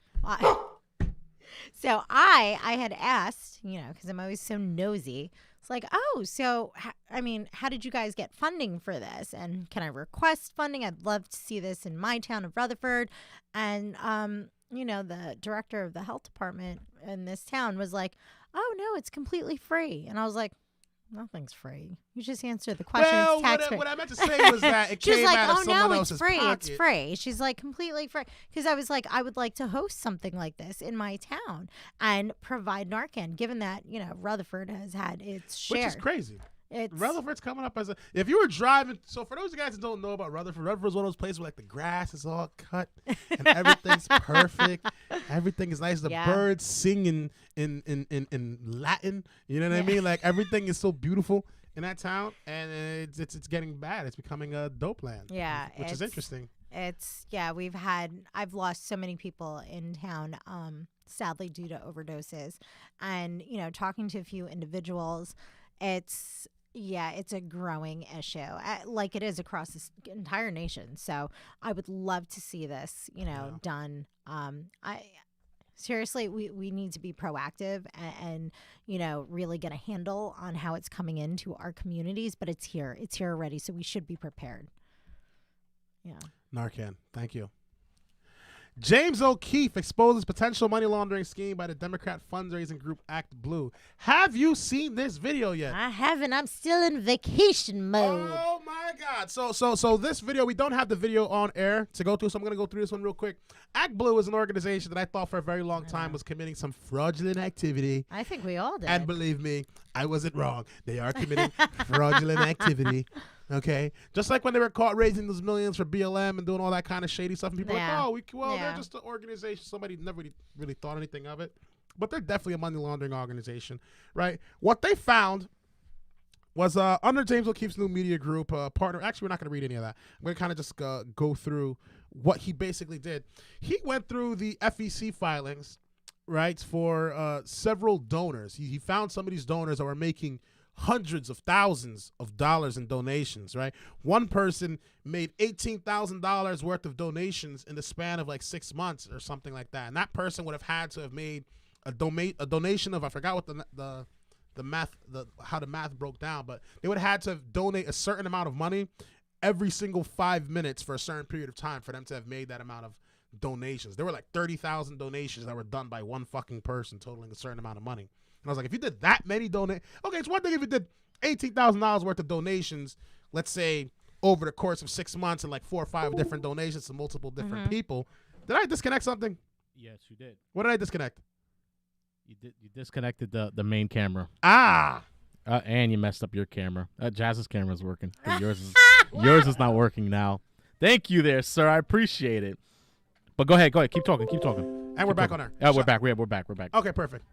So I had asked, because I'm always so nosy. It's like, how did you guys get funding for this? And can I request funding? I'd love to see this in my town of Rutherford. And, the director of the health department in this town was like, oh, no, it's completely free. And I was like, nothing's free. You just answer the question. Well, it's what I meant to say was that it came like, out of oh, someone no, else's it's free. pocket. It's free. She's like, completely free. Because I was like, I would like to host something like this in my town and provide Narcan, given that, Rutherford has had its share. Which is crazy. Rutherford's coming up as if you were driving. So for those guys that don't know about Rutherford's one of those places where like the grass is all cut and everything's perfect. Everything is nice. The birds sing in Latin. You know what I mean? Like everything is so beautiful in that town, and it's getting bad. It's becoming a dope land. Yeah, which is interesting. I've lost so many people in town, sadly due to overdoses, and talking to a few individuals, it's a growing issue, like it is across this entire nation. So I would love to see this, done. Seriously, we need to be proactive and really get a handle on how it's coming into our communities. But it's here already, so we should be prepared. Yeah. Narcan, thank you. James O'Keefe exposes potential money laundering scheme by the Democrat fundraising group Act Blue. Have you seen this video yet? I haven't. I'm still in vacation mode. Oh my God. So this video, we don't have the video on air to go through, so I'm going to go through this one real quick. Act Blue is an organization that I thought for a very long time was committing some fraudulent activity. I think we all did. And believe me, I wasn't wrong. They are committing fraudulent activity. Okay, just like when they were caught raising those millions for BLM and doing all that kind of shady stuff, and people are like, they're just an organization. Somebody never really thought anything of it, but they're definitely a money laundering organization, right? What they found was under James O'Keefe's new media group partner. Actually, we're not going to read any of that. I'm going to kind of just go through what he basically did. He went through the FEC filings, right, for several donors. He found some of these donors that were making hundreds of thousands of dollars in donations, right? One person made $18,000 worth of donations in the span of like 6 months or something like that. And that person would have had to have made a donation of, I forgot what how the math broke down, but they would have had to donate a certain amount of money every single 5 minutes for a certain period of time for them to have made that amount of donations. There were like 30,000 donations that were done by one fucking person, totaling a certain amount of money. And I was like, if you did that many okay, it's one thing if you did $18,000 worth of donations, let's say over the course of 6 months, and like 4 or 5 different donations to multiple different people. Did I disconnect something? Yes, you did. What did I disconnect? You disconnected the main camera. And you messed up your camera. Jazz's camera is working. But yours is not working now. Thank you there, sir. I appreciate it. But go ahead. Keep talking. And we're back on air. Yeah, we're back. We're back. Okay, perfect.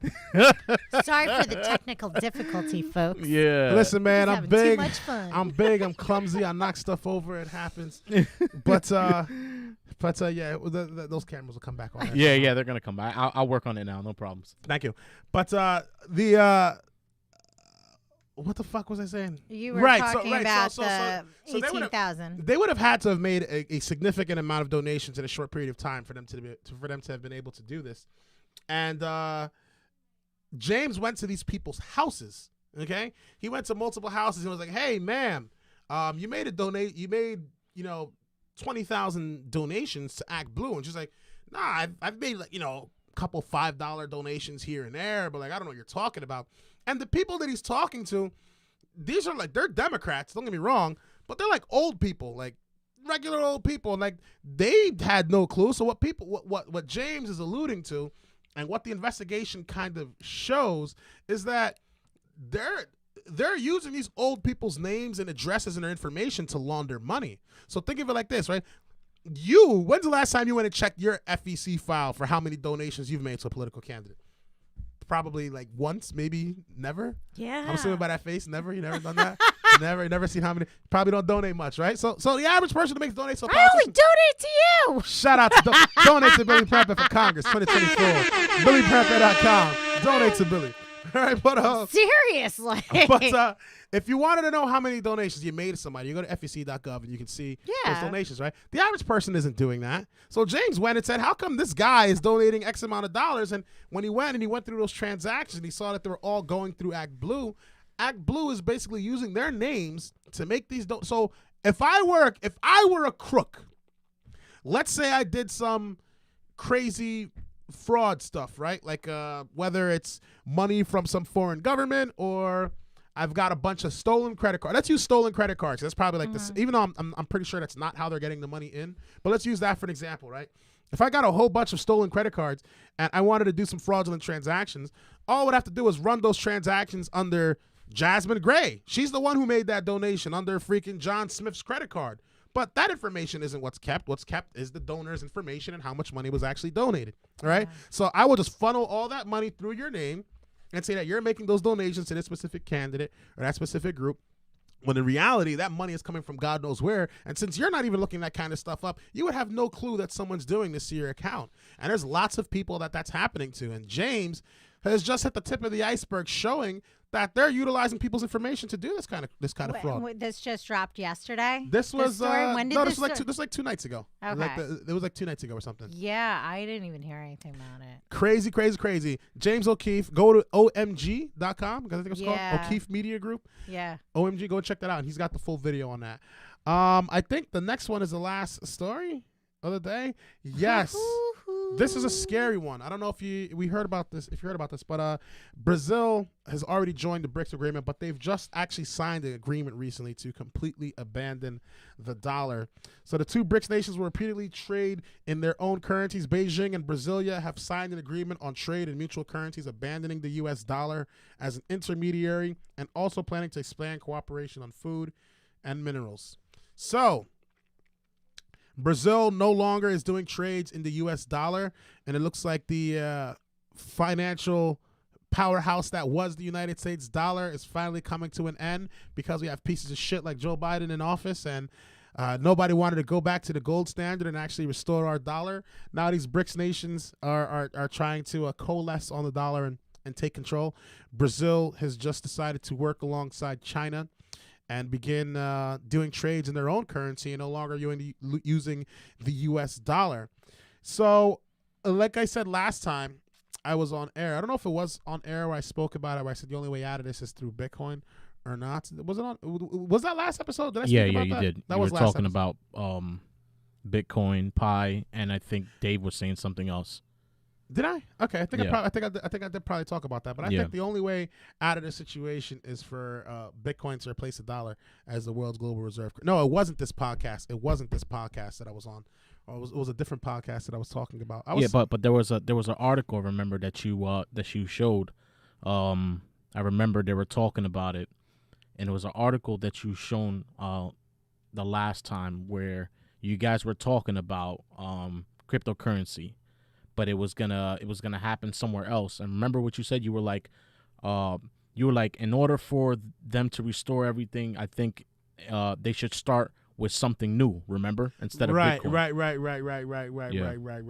Sorry for the technical difficulty, folks. Yeah. Listen, man, He's I'm having big. too much fun. I'm big. I'm clumsy. I knock stuff over. It happens. But yeah, those cameras will come back on. Yeah, they're gonna come back. I'll work on it now. No problems. Thank you. But what the fuck was I saying? You were talking about the so 18,000. They would have had to have made a significant amount of donations in a short period of time for them to have been able to do this. And James went to these people's houses. Okay, he went to multiple houses and was like, "Hey, ma'am, you made 20,000 donations to Act Blue," and she's like, "Nah, I've made like a couple $5 donations here and there, but like I don't know what you're talking about." And the people that he's talking to, these are like, they're Democrats, don't get me wrong, but they're like old people, like regular old people, and like they had no clue. So what James is alluding to, and what the investigation kind of shows, is that they're using these old people's names and addresses and their information to launder money. So think of it like this, right? When's the last time you went and checked your FEC file for how many donations you've made to a political candidate? Probably like once, maybe never. Yeah. I'm assuming by that face, never. You never done that? never seen how many. Probably don't donate much, right? So the average person that makes donations to a I only politician. donate to you. Shout out to donate to Billy Prepper for Congress 2024. BillyPrepper.com. Donate to Billy. All right, but Seriously. but if you wanted to know how many donations you made to somebody, you go to fec.gov and you can see those donations, right? The average person isn't doing that. So James went and said, how come this guy is donating X amount of dollars? And when he went through those transactions, he saw that they were all going through Act Blue. Act Blue is basically using their names to make these. So if I were a crook, let's say I did some crazy fraud stuff, right? Like whether it's money from some foreign government or I've got a bunch of stolen credit cards. Let's use stolen credit cards. That's probably like this, even though I'm pretty sure that's not how they're getting the money in. But let's use that for an example, right? If I got a whole bunch of stolen credit cards and I wanted to do some fraudulent transactions, all I would have to do is run those transactions under Jasmine Gray. She's the one who made that donation under freaking John Smith's credit card. But that information isn't what's kept. What's kept is the donor's information and how much money was actually donated. All right. So I will just funnel all that money through your name and say that you're making those donations to this specific candidate or that specific group. When in reality, that money is coming from God knows where. And since you're not even looking that kind of stuff up, you would have no clue that someone's doing this to your account. And there's lots of people that's happening to. And James has just hit the tip of the iceberg, showing that they're utilizing people's information to do this kind of fraud. This just dropped yesterday. This was when did this was like 2 nights ago. Okay. It was like 2 nights ago or something. Yeah, I didn't even hear anything about it. Crazy. James O'Keefe. Go to omg.com because I think it's called O'Keefe Media Group. Yeah. OMG, go check that out. And he's got the full video on that. I think the next one is the last story of the day. Yes. This is a scary one. I don't know if you heard about this, but Brazil has already joined the BRICS agreement, but they've just actually signed an agreement recently to completely abandon the dollar. So the two BRICS nations will repeatedly trade in their own currencies. Beijing and Brasilia have signed an agreement on trade in mutual currencies, abandoning the U.S. dollar as an intermediary and also planning to expand cooperation on food and minerals. So Brazil no longer is doing trades in the U.S. dollar, and it looks like the financial powerhouse that was the United States dollar is finally coming to an end because we have pieces of shit like Joe Biden in office, and nobody wanted to go back to the gold standard and actually restore our dollar. Now these BRICS nations are trying to coalesce on the dollar and take control. Brazil has just decided to work alongside China and begin doing trades in their own currency and no longer using the U.S. dollar. So, like I said last time, I was on air. I don't know if it was on air where I spoke about it, where I said the only way out of this is through Bitcoin or not. Was it on? Was that last episode? Did I speak about you that? did. That you was were last talking episode. about Bitcoin, Pi, and I think Dave was saying something else. Did I? Okay, I think Yeah. I think I did probably talk about that. But I think the only way out of this situation is for Bitcoin to replace the dollar as the world's global reserve. No, it wasn't this podcast. It wasn't this podcast that I was on. Or it was a different podcast that I was talking about. But there was an article, remember, that you showed. I remember they were talking about it, and it was an article that you shown the last time where you guys were talking about cryptocurrency. But it was gonna happen somewhere else. And remember what you said? You were like, in order for them to restore everything, I think they should start with something new. Remember, instead of Bitcoin. Right. Yeah. Right.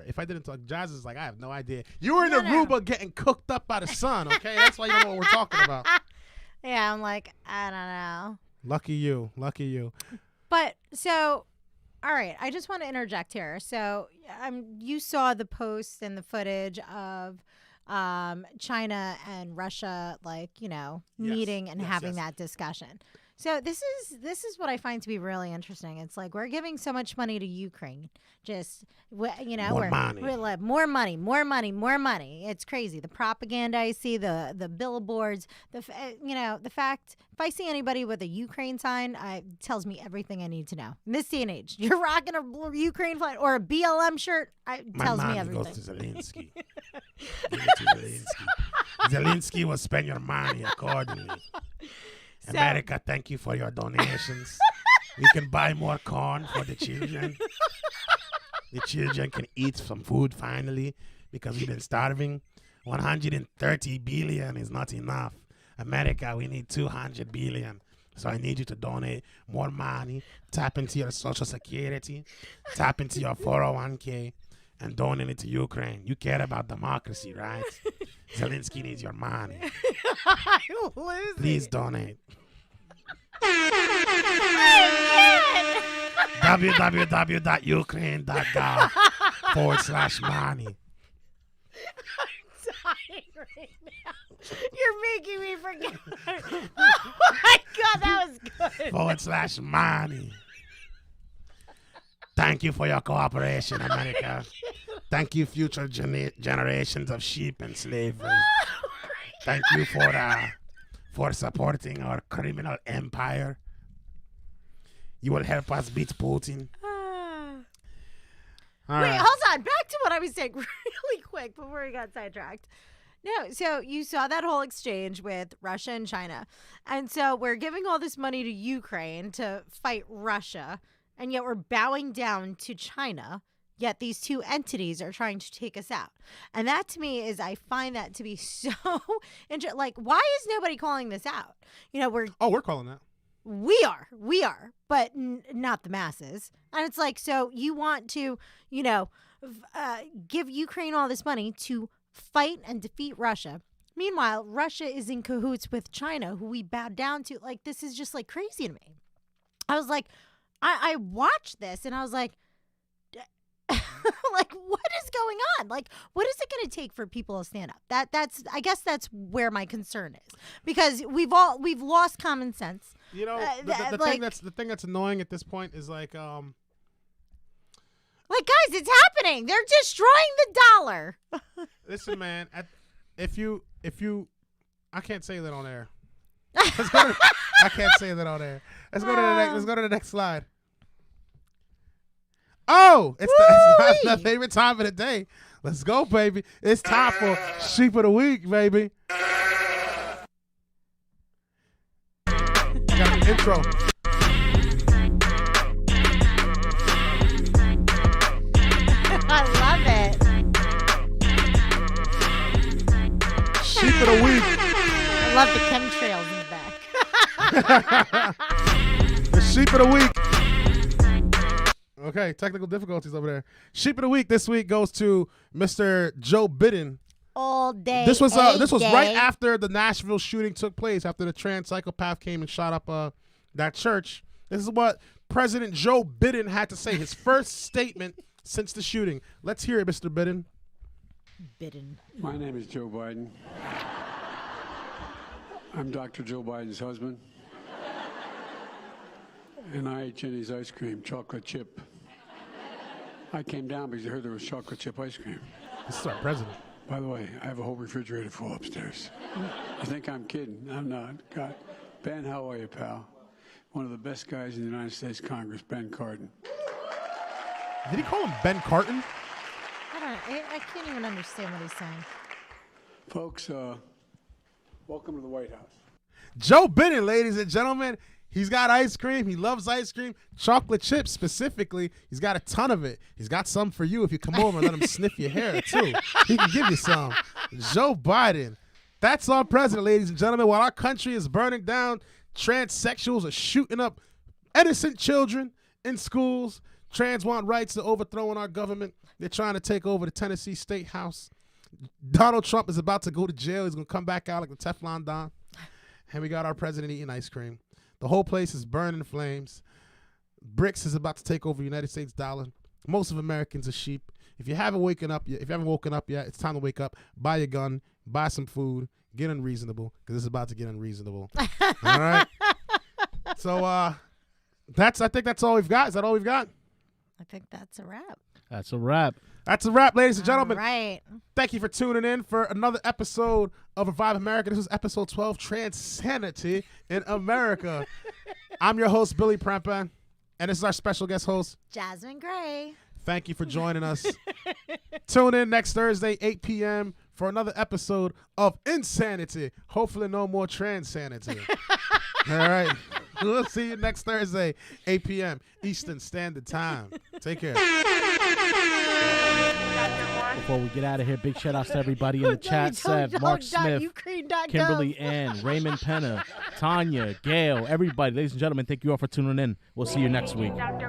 If I didn't talk, Jazz is like, I have no idea. You were in Aruba getting cooked up by the sun. Okay, that's why you don't know what we're talking about. Yeah, I'm like, I don't know. Lucky you. But so, all right, I just want to interject here. So, you saw the posts and the footage of China and Russia, meeting and having that discussion. So this is what I find to be really interesting. It's like we're giving so much money to Ukraine, just more money. It's crazy. The propaganda I see, the billboards, the fact. If I see anybody with a Ukraine sign, it tells me everything I need to know. In this day and age, you're rocking a Ukraine flag or a BLM shirt. It tells me everything. Goes to Zelensky. Give it to Zelensky. Zelensky will spend your money accordingly. America, thank you for your donations. We can buy more corn for the children. The children can eat some food finally because we've been starving. 130 billion is not enough. America, we need 200 billion. So I need you to donate more money. Tap into your Social Security. Tap into your 401k and donate it to Ukraine. You care about democracy, right? Zelensky needs your money. I'm losing. Please donate. www.ukraine.gov/money. I'm dying right now. You're making me forget. Oh my God, that was good. /money. Thank you for your cooperation, America. Thank you, future generations of sheep and slavery. Thank you for supporting our criminal empire. You will help us beat Putin. Wait, hold on. Back to what I was saying really quick before we got sidetracked. No, so you saw that whole exchange with Russia and China. And so we're giving all this money to Ukraine to fight Russia, and yet we're bowing down to China. Yet these two entities are trying to take us out. And that to me I find that to be so interesting. Like, why is nobody calling this out? We're calling that. We are, but not the masses. And it's like, so you want to, give Ukraine all this money to fight and defeat Russia. Meanwhile, Russia is in cahoots with China, who we bowed down to. Like, this is just like crazy to me. I was like, I watched this and I was like, like, what is going on? Like, what is it going to take for people to stand up? I guess that's where my concern is, because we've lost common sense. The thing that's annoying at this point is like guys, it's happening. They're destroying the dollar. Listen, man, if you I can't say that on air. I can't say that on air. Let's go to the next slide. Oh, it's my favorite time of the day. Let's go, baby. It's time for Sheep of the Week, baby. Got an intro. I love it. Sheep of the Week. I love the chemtrails in the back. The Sheep of the Week. Okay, technical difficulties over there. Sheep of the Week this week goes to Mr. Joe Biden. All day. This was right after the Nashville shooting took place, after the trans psychopath came and shot up that church. This is what President Joe Biden had to say, his first statement since the shooting. Let's hear it, Mr. Biden. My name is Joe Biden. I'm Dr. Joe Biden's husband. and I ate Jenny's ice cream, chocolate chip. I came down because I heard there was chocolate chip ice cream. This is our president. By the way, I have a whole refrigerator full upstairs. You think I'm kidding? I'm not. God. Ben, how are you, pal? One of the best guys in the United States Congress, Ben Cardin. Did he call him Ben Carton? I can't even understand what he's saying. Folks, welcome to the White House. Joe Biden, ladies and gentlemen. He's got ice cream. He loves ice cream. Chocolate chips specifically. He's got a ton of it. He's got some for you if you come over and let him sniff your hair, too. He can give you some. Joe Biden. That's our president, ladies and gentlemen. While our country is burning down, transsexuals are shooting up innocent children in schools. Trans want rights to overthrowing our government. They're trying to take over the Tennessee State House. Donald Trump is about to go to jail. He's going to come back out like the Teflon Don. And we got our president eating ice cream. The whole place is burning in flames. BRICS is about to take over the United States dollar. Most of Americans are sheep. If you haven't woken up yet, it's time to wake up. Buy a gun, buy some food, get unreasonable, because it's about to get unreasonable. All right. So I think that's all we've got. Is that all we've got? I think that's a wrap. That's a wrap. That's a wrap, ladies and gentlemen. All right. Thank you for tuning in for another episode of Revive America. This is episode 12, TRANSanity in America. I'm your host, Billy Prempa, and this is our special guest host, Jasmine Gray. Thank you for joining us. Tune in next Thursday, 8 p.m. for another episode of Insanity. Hopefully no more TRANSanity. All right. We'll see you next Thursday, 8 p.m. Eastern Standard Time. Take care. Before we get out of here, big shout outs to everybody in the chat. Seb, Mark Smith, Kimberly Ann, Raymond Penna, Tanya, Gail, everybody. Ladies and gentlemen, thank you all for tuning in. We'll see you next week. Dr.